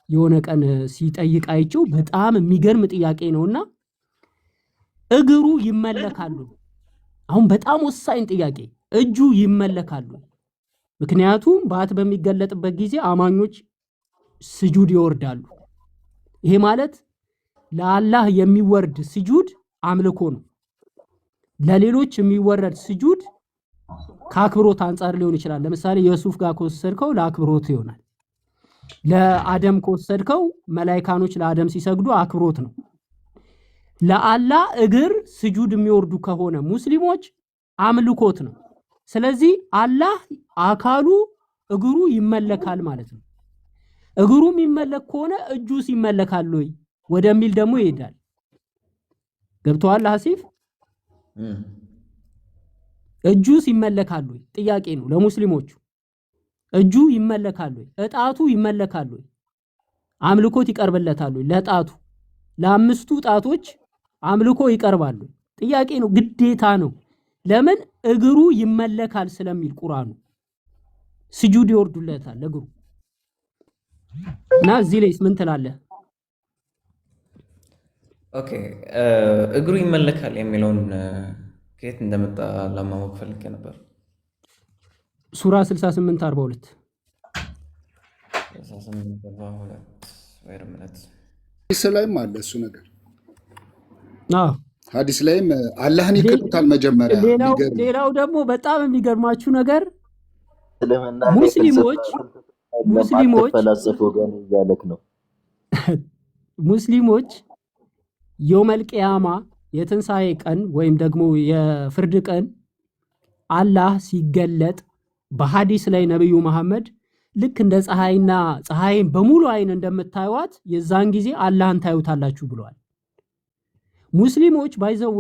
የሆነ ቀን ሲጠይቅ አይቼው በጣም የሚገርም ጥያቄ ነውና እግሩ ይመለካሉ? አሁን በጣም ወሳኝ ጥያቄ። እጁ ይመለካሉ? ምክንያቱም ባት በሚገለጥበት ጊዜ አማኞች ስጁድ ይወርዳሉ። ይሄ ማለት ለአላህ የሚወርድ ስጁድ አምልኮ ነው። ለሌሎች የሚወረድ ስጁድ ከአክብሮት አንጻር ሊሆን ይችላል። ለምሳሌ የሱፍ ጋር ከወሰድከው ለአክብሮት ይሆናል። ለአደም ከወሰድከው መላይካኖች ለአደም ሲሰግዱ አክብሮት ነው። ለአላህ እግር ስጁድ የሚወርዱ ከሆነ ሙስሊሞች አምልኮት ነው። ስለዚህ አላህ አካሉ እግሩ ይመለካል ማለት ነው። እግሩ የሚመለክ ከሆነ እጁስ ይመለካል ወይ ወደሚል ደግሞ ይሄዳል። ገብቶሃል ሐሲፍ? እጁስ ይመለካል ወይ ጥያቄ ነው ለሙስሊሞቹ። እጁ ይመለካል ወይ? እጣቱ ይመለካል ወይ? አምልኮት ይቀርብለታል ወይ? ለጣቱ ለአምስቱ ጣቶች አምልኮ ይቀርባሉ? ጥያቄ ነው፣ ግዴታ ነው። ለምን? እግሩ ይመለካል ስለሚል ቁርአኑ ስጁድ ይወርዱለታል እግሩ። እና እዚህ ላይ ምን ትላለህ? ኦኬ እግሩ ይመለካል የሚለውን ከየት እንደመጣ ለማወቅ ፈልጌ ነበር። ሱራ 68:42 ሐዲስ ላይም አለ እሱ ነገር። ሐዲስ ላይም አላህን ይክዱታል መጀመሪያ። ሌላው ደግሞ በጣም የሚገርማችሁ ነገር ሙስሊሞች የውመል ቂያማ የትንሣኤ ቀን ወይም ደግሞ የፍርድ ቀን አላህ ሲገለጥ በሐዲስ ላይ ነብዩ መሐመድ ልክ እንደ ፀሐይና ፀሐይን በሙሉ አይን እንደምታዩት የዛን ጊዜ አላህን ታዩታላችሁ ብለዋል። ሙስሊሞች ባይዘዌ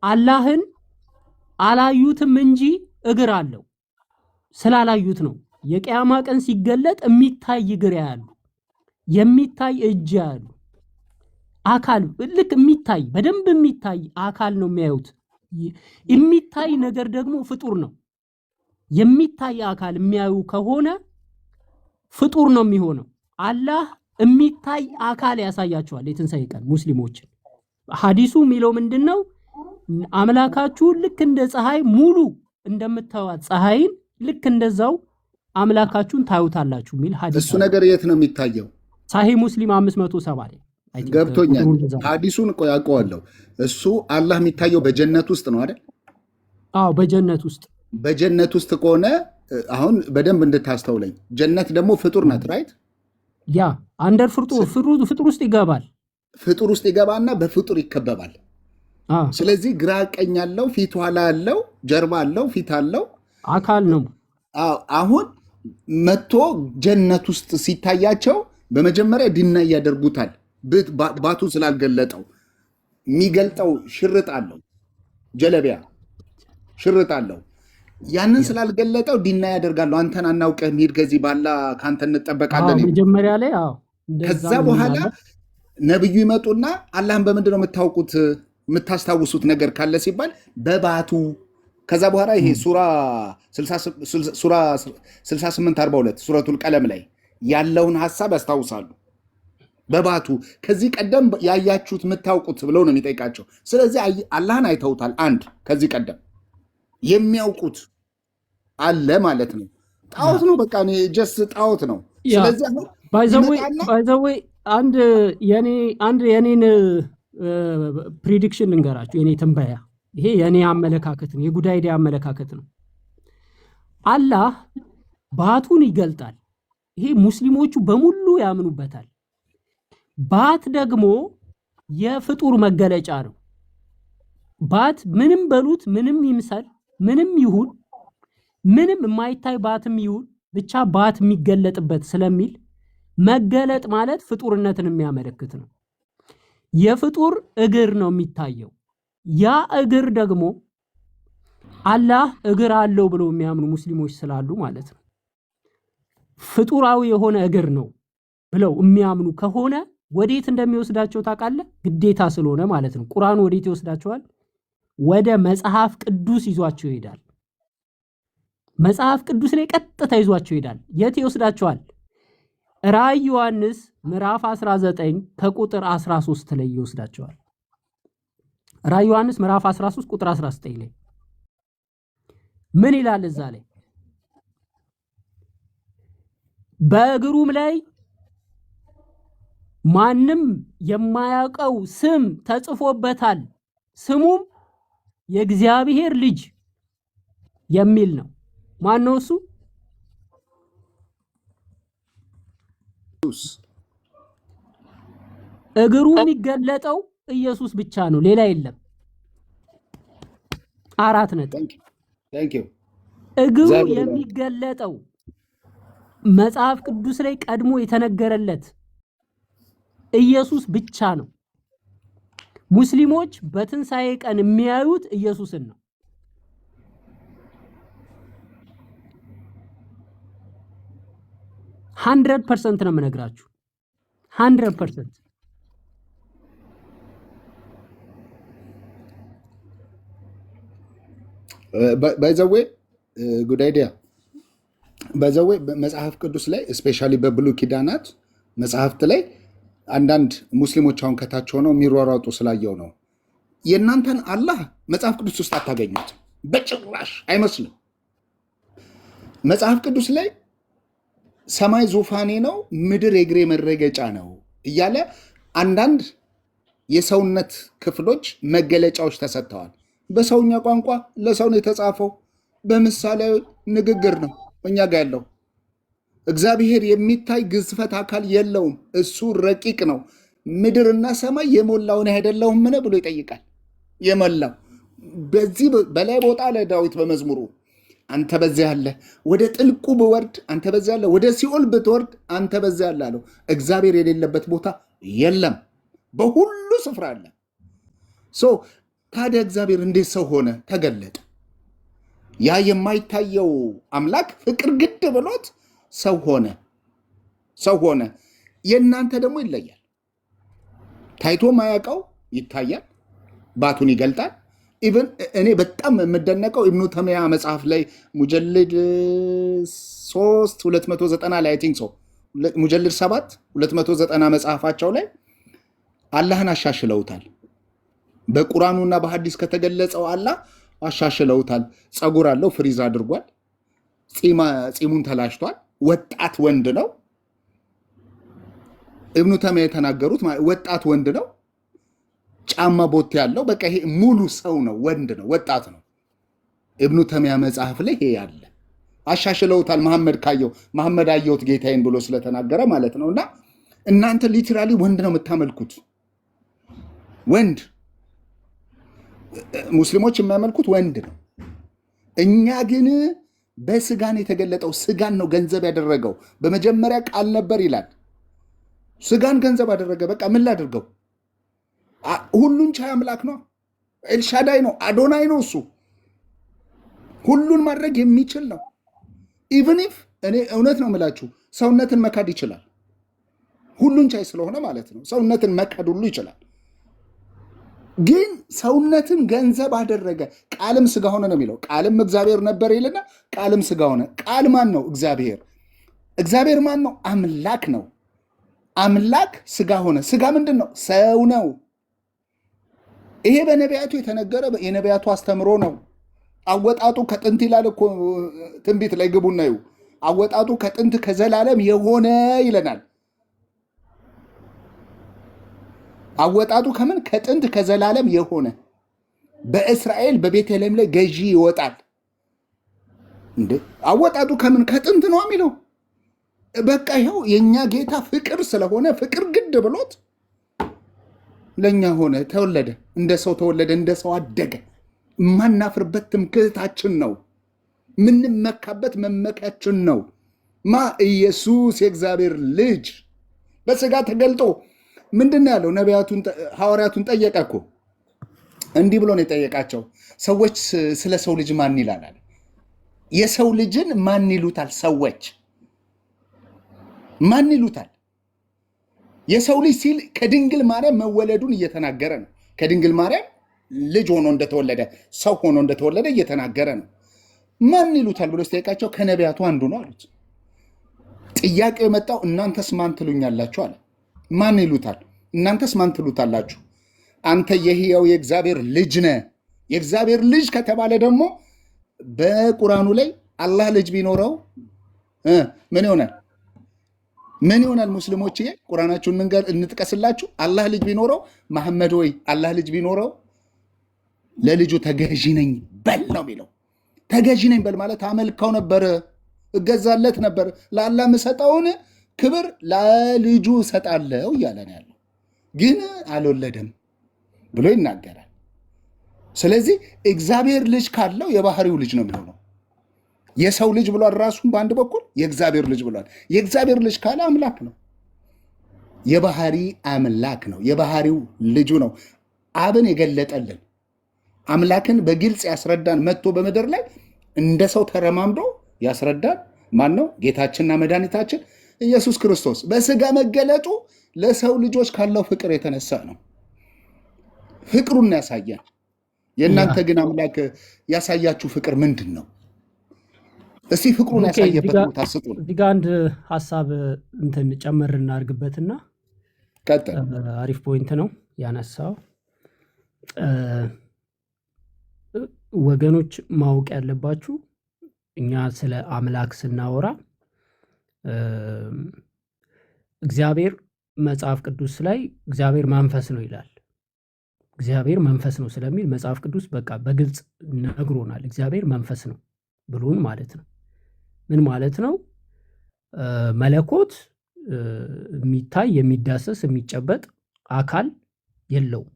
አላህን አላዩትም እንጂ እግር አለው። ስላላዩት ነው የቂያማ ቀን ሲገለጥ የሚታይ እግር ያያሉ፣ የሚታይ እጅ ያያሉ። አካል ልክ የሚታይ በደንብ የሚታይ አካል ነው የሚያዩት። የሚታይ ነገር ደግሞ ፍጡር ነው። የሚታይ አካል የሚያዩ ከሆነ ፍጡር ነው የሚሆነው። አላህ የሚታይ አካል ያሳያቸዋል የትንሣኤ ቀን ሙስሊሞችን። ሐዲሱ የሚለው ምንድነው? አምላካችሁን ልክ እንደ ፀሐይ ሙሉ እንደምታዩት ፀሐይን ልክ እንደዛው አምላካችሁን ታዩታላችሁ የሚል ሐዲስ። እሱ ነገር የት ነው የሚታየው? ሳሂህ ሙስሊም 570 ላይ ገብቶኛል። ሐዲሱን እኮ ያውቀዋለሁ። እሱ አላህ የሚታየው በጀነት ውስጥ ነው አይደል? አዎ በጀነት ውስጥ። በጀነት ውስጥ ከሆነ አሁን በደንብ እንድታስተውለኝ፣ ጀነት ደግሞ ፍጡር ናት ራይት? ያ አንደር ፍጡር ውስጥ ይገባል። ፍጡር ውስጥ ይገባና በፍጡር ይከበባል። ስለዚህ ግራ ቀኝ አለው፣ ፊት ኋላ አለው፣ ጀርባ አለው፣ ፊት አለው፣ አካል ነው። አሁን መጥቶ ጀነት ውስጥ ሲታያቸው በመጀመሪያ ዲና ያደርጉታል። ባቱ ስላልገለጠው የሚገልጠው ሽርጥ አለው፣ ጀለቢያ ሽርጥ አለው። ያንን ስላልገለጠው ዲና ያደርጋሉ። አንተን አናውቅህም፣ ሂድ ከዚህ ባላ ከአንተ እንጠበቃለን መጀመሪያ ላይ። ከዛ በኋላ ነብዩ ይመጡና አላህን በምንድን ነው የምታውቁት የምታስታውሱት ነገር ካለ ሲባል በባቱ። ከዛ በኋላ ይሄ ሱራ 6842 ሱረቱል ቀለም ላይ ያለውን ሐሳብ ያስታውሳሉ። በባቱ ከዚህ ቀደም ያያችሁት የምታውቁት ብለው ነው የሚጠይቃቸው። ስለዚህ አላህን አይተውታል። አንድ ከዚህ ቀደም የሚያውቁት አለ ማለት ነው። ጣዖት ነው በቃ ጀስ ጣዖት ነው። ስለዚህ ባይዘዌ አንድ የኔን ፕሪዲክሽን ልንገራችሁ፣ የኔ ትንበያ። ይሄ የኔ አመለካከት ነው፣ የጉዳይዴ አመለካከት ነው። አላህ ባቱን ይገልጣል። ይሄ ሙስሊሞቹ በሙሉ ያምኑበታል። ባት ደግሞ የፍጡር መገለጫ ነው። ባት ምንም በሉት ምንም ይምሰል ምንም ይሁን ምንም የማይታይ ባትም ይሁን ብቻ ባት የሚገለጥበት ስለሚል መገለጥ ማለት ፍጡርነትን የሚያመለክት ነው። የፍጡር እግር ነው የሚታየው። ያ እግር ደግሞ አላህ እግር አለው ብለው የሚያምኑ ሙስሊሞች ስላሉ ማለት ነው። ፍጡራዊ የሆነ እግር ነው ብለው የሚያምኑ ከሆነ ወዴት እንደሚወስዳቸው ታውቃለህ? ግዴታ ስለሆነ ማለት ነው። ቁርአኑ ወዴት ይወስዳቸዋል? ወደ መጽሐፍ ቅዱስ ይዟቸው ይሄዳል። መጽሐፍ ቅዱስ ላይ ቀጥታ ይዟቸው ይሄዳል። የት ይወስዳቸዋል? ራዕይ ዮሐንስ ምዕራፍ 19 ከቁጥር 13 ላይ ይወስዳቸዋል። ራዕይ ዮሐንስ ምዕራፍ 13 ቁጥር 19 ላይ ምን ይላል? እዛ ላይ በእግሩም ላይ ማንም የማያውቀው ስም ተጽፎበታል፣ ስሙም የእግዚአብሔር ልጅ የሚል ነው። ማን ነው እሱ? እግሩ የሚገለጠው ኢየሱስ ብቻ ነው፣ ሌላ የለም። 4 ነጥብ። እግሩ የሚገለጠው መጽሐፍ ቅዱስ ላይ ቀድሞ የተነገረለት ኢየሱስ ብቻ ነው። ሙስሊሞች በትንሣኤ ቀን የሚያዩት ኢየሱስን ነው። ሀንድረድ ፐርሰንት ነው የምነግራችሁ። 100%። ባይዘዌ ጉድ አይዲያ። ባይዘዌ መጽሐፍ ቅዱስ ላይ እስፔሻሊ በብሉይ ኪዳናት መጽሐፍት ላይ አንዳንድ ሙስሊሞች አሁን ከታች ሆነው የሚሯሯጡ ስላየው ነው። የእናንተን አላህ መጽሐፍ ቅዱስ ውስጥ አታገኙት በጭራሽ፣ አይመስልም። መጽሐፍ ቅዱስ ላይ ሰማይ ዙፋኔ ነው፣ ምድር የእግሬ መረገጫ ነው እያለ አንዳንድ የሰውነት ክፍሎች መገለጫዎች ተሰጥተዋል። በሰውኛ ቋንቋ ለሰው ነው የተጻፈው፣ በምሳሌያዊ ንግግር ነው እኛ ጋር ያለው። እግዚአብሔር የሚታይ ግዝፈት አካል የለውም፣ እሱ ረቂቅ ነው። ምድርና ሰማይ የሞላውን አይደለሁም ምን ብሎ ይጠይቃል። የሞላው በዚህ በላይ ቦታ ለዳዊት በመዝሙሩ አንተ በዚያ ያለ፣ ወደ ጥልቁ ብወርድ አንተ በዚያ ያለ፣ ወደ ሲኦል ብትወርድ አንተ በዚያ ያለ አለው። እግዚአብሔር የሌለበት ቦታ የለም፣ በሁሉ ስፍራ አለ። ታዲያ እግዚአብሔር እንዴት ሰው ሆነ? ተገለጠ። ያ የማይታየው አምላክ ፍቅር ግድ ብሎት ሰው ሆነ። የእናንተ ደግሞ ይለያል። ታይቶ ማያውቀው ይታያል፣ ባቱን ይገልጣል። ኢቨን እኔ በጣም የምደነቀው ኢብኑ ተሚያ መጽሐፍ ላይ ሙጀልድ 3 290 ላይ ቲንክ ሶ ሙጀልድ 7 290 መጽሐፋቸው ላይ አላህን አሻሽለውታል። በቁርአኑና በሐዲስ ከተገለጸው አላህ አሻሽለውታል። ጸጉር አለው፣ ፍሪዝ አድርጓል፣ ጺሙን ተላሽቷል፣ ወጣት ወንድ ነው። ኢብኑ ተሚያ የተናገሩት ወጣት ወንድ ነው፣ ጫማ ቦት ያለው፣ በቃ ይሄ ሙሉ ሰው ነው፣ ወንድ ነው፣ ወጣት ነው። ኢብኑ ተሚያ መጽሐፍ ላይ ይሄ ያለ አሻሽለውታል። መሐመድ አየሁት ጌታዬን ብሎ ስለተናገረ ማለት ነው። እና እናንተ ሊትራሊ ወንድ ነው የምታመልኩት፣ ወንድ ሙስሊሞች የሚያመልኩት ወንድ ነው። እኛ ግን በስጋን የተገለጠው ስጋን ነው ገንዘብ ያደረገው። በመጀመሪያ ቃል ነበር ይላል። ስጋን ገንዘብ አደረገ። በቃ ምን ላድርገው? ሁሉን ቻይ አምላክ ነው። ኤልሻዳይ ነው። አዶናይ ነው። እሱ ሁሉን ማድረግ የሚችል ነው። ኢቭን ኢፍ እኔ እውነት ነው የምላችሁ ሰውነትን መካድ ይችላል። ሁሉን ቻይ ስለሆነ ማለት ነው። ሰውነትን መካድ ሁሉ ይችላል። ግን ሰውነትን ገንዘብ አደረገ። ቃልም ስጋ ሆነ ነው የሚለው። ቃልም እግዚአብሔር ነበር ይልና ቃልም ስጋ ሆነ። ቃል ማን ነው? እግዚአብሔር። እግዚአብሔር ማን ነው? አምላክ ነው። አምላክ ስጋ ሆነ። ስጋ ምንድን ነው? ሰው ነው። ይሄ በነቢያቱ የተነገረ የነቢያቱ አስተምሮ ነው። አወጣጡ ከጥንት ይላል እኮ ትንቢት ላይ ግቡና ይዩ። አወጣጡ ከጥንት ከዘላለም የሆነ ይለናል። አወጣጡ ከምን? ከጥንት ከዘላለም የሆነ በእስራኤል በቤተልሔም ላይ ገዢ ይወጣል። እንዴ አወጣጡ ከምን? ከጥንት ነው የሚለው። በቃ ይኸው የእኛ ጌታ ፍቅር ስለሆነ ፍቅር ግድ ብሎት ለእኛ ሆነ፣ ተወለደ፣ እንደ ሰው ተወለደ፣ እንደ ሰው አደገ። የማናፍርበት ትምክህታችን ነው። ምንመካበት መመኪያችን ነው። ኢየሱስ የእግዚአብሔር ልጅ በስጋ ተገልጦ ምንድን ነው ያለው? ነቢያቱን ሐዋርያቱን ጠየቀ እኮ። እንዲህ ብሎ ነው የጠየቃቸው። ሰዎች ስለ ሰው ልጅ ማን ይላል? የሰው ልጅን ማን ይሉታል? ሰዎች ማን ይሉታል? የሰው ልጅ ሲል ከድንግል ማርያም መወለዱን እየተናገረ ነው። ከድንግል ማርያም ልጅ ሆኖ እንደተወለደ ሰው ሆኖ እንደተወለደ እየተናገረ ነው። ማን ይሉታል ብሎ ሲጠይቃቸው ከነቢያቱ አንዱ ነው አሉት። ጥያቄው የመጣው እናንተስ ማን ትሉኛላችሁ አለ። ማን ይሉታል? እናንተስ ማን ትሉታላችሁ? አንተ የሕያው የእግዚአብሔር ልጅ ነህ። የእግዚአብሔር ልጅ ከተባለ ደግሞ በቁርአኑ ላይ አላህ ልጅ ቢኖረው ምን ይሆናል? ምን ይሆናል? ሙስሊሞችዬ ቁርአናችሁን እንጥቀስላችሁ። አላህ ልጅ ቢኖረው መሐመድ ወይ አላህ ልጅ ቢኖረው ለልጁ ተገዢ ነኝ በል ነው የሚለው። ተገዢ ነኝ በል ማለት አመልካው ነበር፣ እገዛለት ነበር፣ ለአላህ የምሰጠውን ክብር ለልጁ እሰጣለሁ እያለ ነው ያለው። ግን አልወለደም ብሎ ይናገራል። ስለዚህ እግዚአብሔር ልጅ ካለው የባህሪው ልጅ ነው የሚሆነው። የሰው ልጅ ብሏል ራሱን በአንድ በኩል፣ የእግዚአብሔር ልጅ ብሏል። የእግዚአብሔር ልጅ ካለ አምላክ ነው፣ የባህሪ አምላክ ነው፣ የባህሪው ልጁ ነው። አብን የገለጠልን አምላክን በግልጽ ያስረዳን መጥቶ በምድር ላይ እንደ ሰው ተረማምዶ ያስረዳን ማን ነው? ጌታችንና መድኃኒታችን ኢየሱስ ክርስቶስ በስጋ መገለጡ ለሰው ልጆች ካለው ፍቅር የተነሳ ነው። ፍቅሩን ያሳያል። የእናንተ ግን አምላክ ያሳያችሁ ፍቅር ምንድን ነው? እስቲ ፍቅሩን ያሳየበት ቦታ ስጡ። እዚህ ጋ አንድ ሀሳብ እንትን ጨምር እናድርግበትና ቀጥል። አሪፍ ፖይንት ነው ያነሳው። ወገኖች ማወቅ ያለባችሁ እኛ ስለ አምላክ ስናወራ እግዚአብሔር መጽሐፍ ቅዱስ ላይ እግዚአብሔር መንፈስ ነው ይላል። እግዚአብሔር መንፈስ ነው ስለሚል መጽሐፍ ቅዱስ በቃ በግልጽ ነግሮናል። እግዚአብሔር መንፈስ ነው ብሎን ማለት ነው። ምን ማለት ነው? መለኮት የሚታይ የሚዳሰስ የሚጨበጥ አካል የለውም።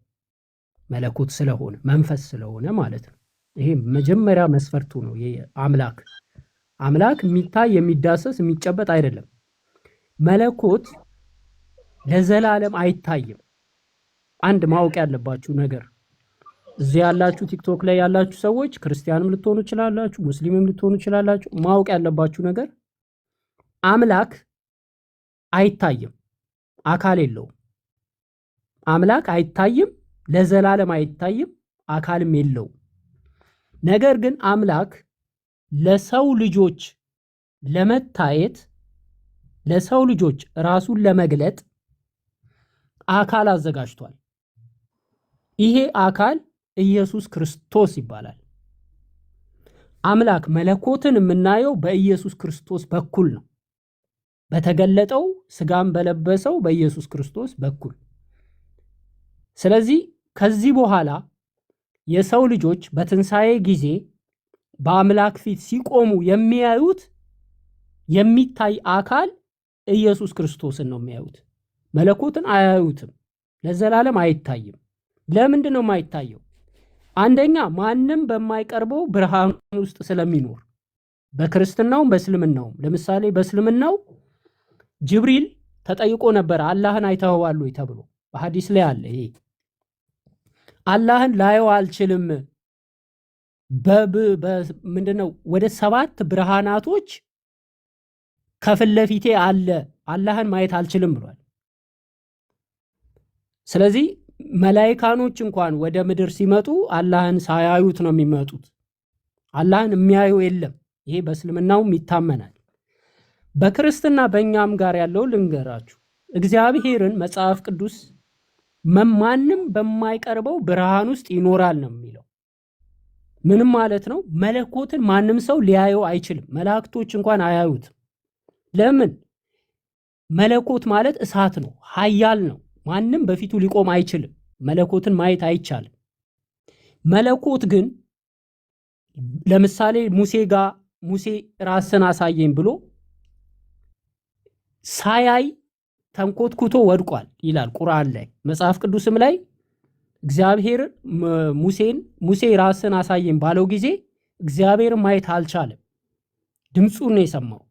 መለኮት ስለሆነ መንፈስ ስለሆነ ማለት ነው። ይሄ መጀመሪያ መስፈርቱ ነው። አምላክ የሚታይ የሚዳሰስ የሚጨበጥ አይደለም። መለኮት ለዘላለም አይታይም። አንድ ማወቅ ያለባችሁ ነገር እዚህ ያላችሁ ቲክቶክ ላይ ያላችሁ ሰዎች ክርስቲያንም ልትሆኑ ይችላላችሁ፣ ሙስሊምም ልትሆኑ ይችላላችሁ። ማወቅ ያለባችሁ ነገር አምላክ አይታይም፣ አካል የለውም። አምላክ አይታይም፣ ለዘላለም አይታይም፣ አካልም የለውም። ነገር ግን አምላክ ለሰው ልጆች ለመታየት ለሰው ልጆች ራሱን ለመግለጥ አካል አዘጋጅቷል። ይሄ አካል ኢየሱስ ክርስቶስ ይባላል። አምላክ መለኮትን የምናየው በኢየሱስ ክርስቶስ በኩል ነው። በተገለጠው ስጋን በለበሰው በኢየሱስ ክርስቶስ በኩል። ስለዚህ ከዚህ በኋላ የሰው ልጆች በትንሣኤ ጊዜ በአምላክ ፊት ሲቆሙ የሚያዩት የሚታይ አካል ኢየሱስ ክርስቶስን ነው የሚያዩት። መለኮትን አያዩትም። ለዘላለም አይታይም። ለምንድን ነው የማይታየው? አንደኛ ማንም በማይቀርበው ብርሃን ውስጥ ስለሚኖር፣ በክርስትናውም በእስልምናውም። ለምሳሌ በእስልምናው ጅብሪል ተጠይቆ ነበር አላህን አይተኸዋል ወይ ተብሎ፣ በሐዲስ ላይ አለ። ይሄ አላህን ላየው አልችልም፣ ምንድነው ወደ 7 ብርሃናቶች ከፊት ለፊቴ አለ፣ አላህን ማየት አልችልም ብሏል። ስለዚህ መላይካኖች እንኳን ወደ ምድር ሲመጡ አላህን ሳያዩት ነው የሚመጡት። አላህን የሚያዩ የለም። ይሄ በእስልምናውም ይታመናል። በክርስትና በእኛም ጋር ያለው ልንገራችሁ። እግዚአብሔርን መጽሐፍ ቅዱስ ማንም በማይቀርበው ብርሃን ውስጥ ይኖራል ነው የሚለው። ምንም ማለት ነው? መለኮትን ማንም ሰው ሊያየው አይችልም። መላእክቶች እንኳን አያዩትም። ለምን? መለኮት ማለት እሳት ነው፣ ኃያል ነው። ማንም በፊቱ ሊቆም አይችልም። መለኮትን ማየት አይቻልም። መለኮት ግን ለምሳሌ ሙሴ ራስን አሳየኝ ብሎ ሳያይ ተንኮትኩቶ ወድቋል ይላል ቁርአን ላይ። መጽሐፍ ቅዱስም ላይ እግዚአብሔር ሙሴ ራስን አሳየኝ ባለው ጊዜ እግዚአብሔርን ማየት አልቻለም። ድምፁን ነው የሰማው።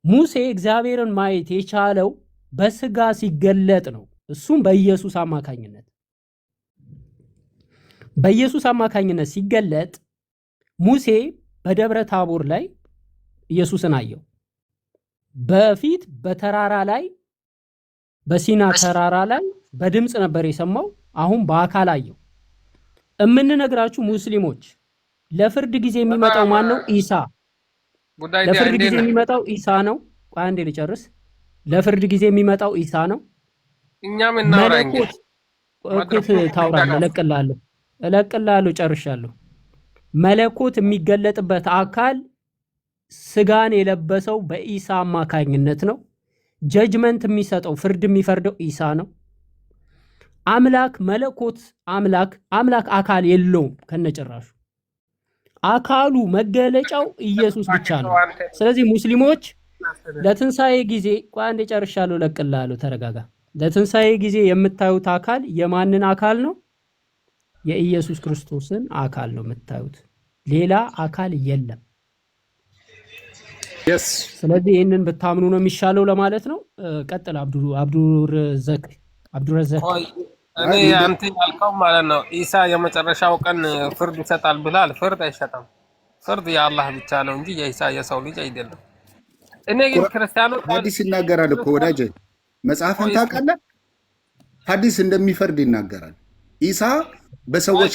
ሙሴ እግዚአብሔርን ማየት የቻለው በስጋ ሲገለጥ ነው። እሱም በኢየሱስ አማካኝነት ሲገለጥ ሙሴ በደብረ ታቦር ላይ ኢየሱስን አየው። በፊት በተራራ ላይ በሲና ተራራ ላይ በድምፅ ነበር የሰማው። አሁን በአካል አየው። እምንነግራችሁ ሙስሊሞች፣ ለፍርድ ጊዜ የሚመጣው ማን ነው? ኢሳ። ለፍርድ ጊዜ የሚመጣው ኢሳ ነው። ቆይ አንዴ ልጨርስ። ለፍርድ ጊዜ የሚመጣው ኢሳ ነው። እኛም እናውራ መለኮት ታውራለህ። እለቅልሃለሁ። ጨርሻለሁ። መለኮት የሚገለጥበት አካል ስጋን የለበሰው በኢሳ አማካኝነት ነው። ጀጅመንት የሚሰጠው ፍርድ የሚፈርደው ኢሳ ነው። አምላክ አካል የለውም ከነጭራሹ። አካሉ መገለጫው ኢየሱስ ብቻ ነው። ስለዚህ ሙስሊሞች ለትንሣኤ ጊዜ ቆይ አንዴ ጨርሻለሁ፣ እለቅልሃለሁ። ተረጋጋ። ለትንሣኤ ጊዜ የምታዩት አካል የማንን አካል ነው? የኢየሱስ ክርስቶስን አካል ነው የምታዩት። ሌላ አካል የለም። ስለዚህ ይህንን ብታምኑ ነው የሚሻለው ለማለት ነው። ቀጥል አብዱረዘቅ። እኔ አንተ ያልከው ማለት ነው ኢሳ የመጨረሻው ቀን ፍርድ ይሰጣል ብላል። ፍርድ አይሰጣም። ፍርድ የአላህ ብቻ ነው እንጂ የኢሳ የሰው ልጅ አይደለም። እኔ ግን ክርስቲያኖች ሐዲስ ይናገራል እኮ ወዳጄ፣ መጽሐፍን ታውቃለህ? ሐዲስ እንደሚፈርድ ይናገራል። ኢሳ በሰዎች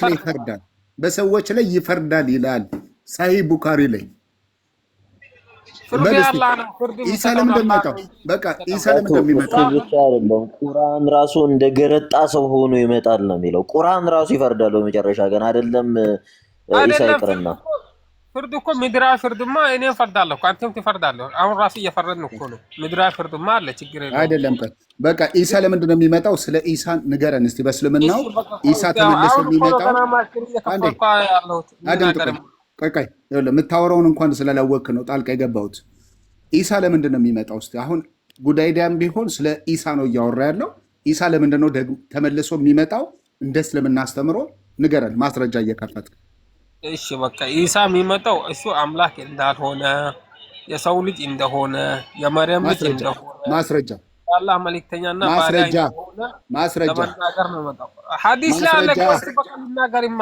ላይ ይፈርዳል ይላል ሳሂህ ቡኻሪ ላይ። ኢሳ ለምን እንደሚመጣው በቃ ኢሳ ለምን እንደሚመጣው ብቻ አይደለም፣ ቁርአን ራሱ እንደገረጣ ሰው ሆኖ ይመጣል ነው የሚለው። ቁርአን ራሱ ይፈርዳል በመጨረሻ ቀን። አይደለም ኢሳ ይቅርና ፍርድ እኮ ምድራዊ ፍርድማ እኔ እፈርዳለሁ፣ አንተም ትፈርዳለህ። አሁን ራሱ እየፈረድን እኮ ነው። ምድራዊ ፍርድማ አለ፣ ችግር የለውም። አይደለም በቃ ኢሳ ለምንድን ነው የሚመጣው? ስለ ኢሳ ንገረን እስቲ። በእስልምናው ኢሳ ተመልሶ የሚመጣው ቆይ የምታወራውን እንኳን ስላላወቅክ ነው ጣልቃ የገባሁት። ኢሳ ለምንድን ነው የሚመጣው? እስቲ አሁን ጉዳይዳም ቢሆን ስለ ኢሳ ነው እያወራ ያለው። ኢሳ ለምንድን ነው ተመልሶ የሚመጣው? እንደ እስልምና አስተምሮ ንገረን፣ ማስረጃ እየከፈትክ። እሺ በቃ ኢሳ የሚመጣው እሱ አምላክ እንዳልሆነ የሰው ልጅ እንደሆነ የመርየም ልጅ እንደሆነ ማስረጃ፣ አላህ መልእክተኛና ማስረጃ ለመናገር ነው የመጣው። ሐዲስ ላይ አለ። ቆስ በቃ ልናገርማ፣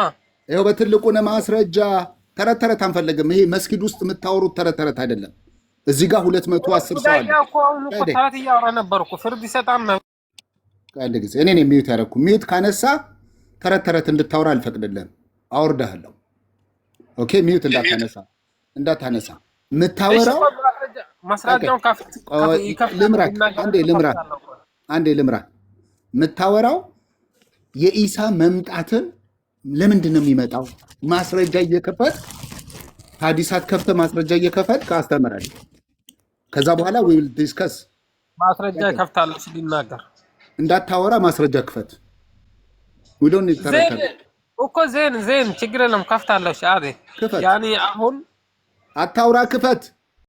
ይኸው በትልቁ ነው ማስረጃ። ተረት ተረት አንፈልግም። ይሄ መስጊድ ውስጥ የምታወሩት ተረት ተረት አይደለም። እዚህ ጋር 210 ሰው አለ። ተረት እያወራ ነበር እኮ ፍርድ ይሰጣል ነው። አንድ ጊዜ እኔ ነኝ ሚዩት ያደረኩ። ሚዩት ካነሳ ተረት ተረት እንድታወራ አልፈቅድልህም፣ አወርድሃለሁ። ኦኬ ሚዩት እንዳታነሳ የምታወራው ማስረጃውን አንዴ ልምራ የምታወራው የኢሳ መምጣትን ለምንድን ነው የሚመጣው? ማስረጃ እየከፈት ሐዲሳት ከፍተ ማስረጃ እየከፈት ካስተምራል። ከዛ በኋላ we will discuss ማስረጃ ከፍታለሁ ሲናገር እንዳታወራ ማስረጃ ክፈት። we don't need ተረከብ እኮ ዜን ችግር የለም ከፍታለሁ። ሻዴ ያኒ አሁን አታውራ ክፈት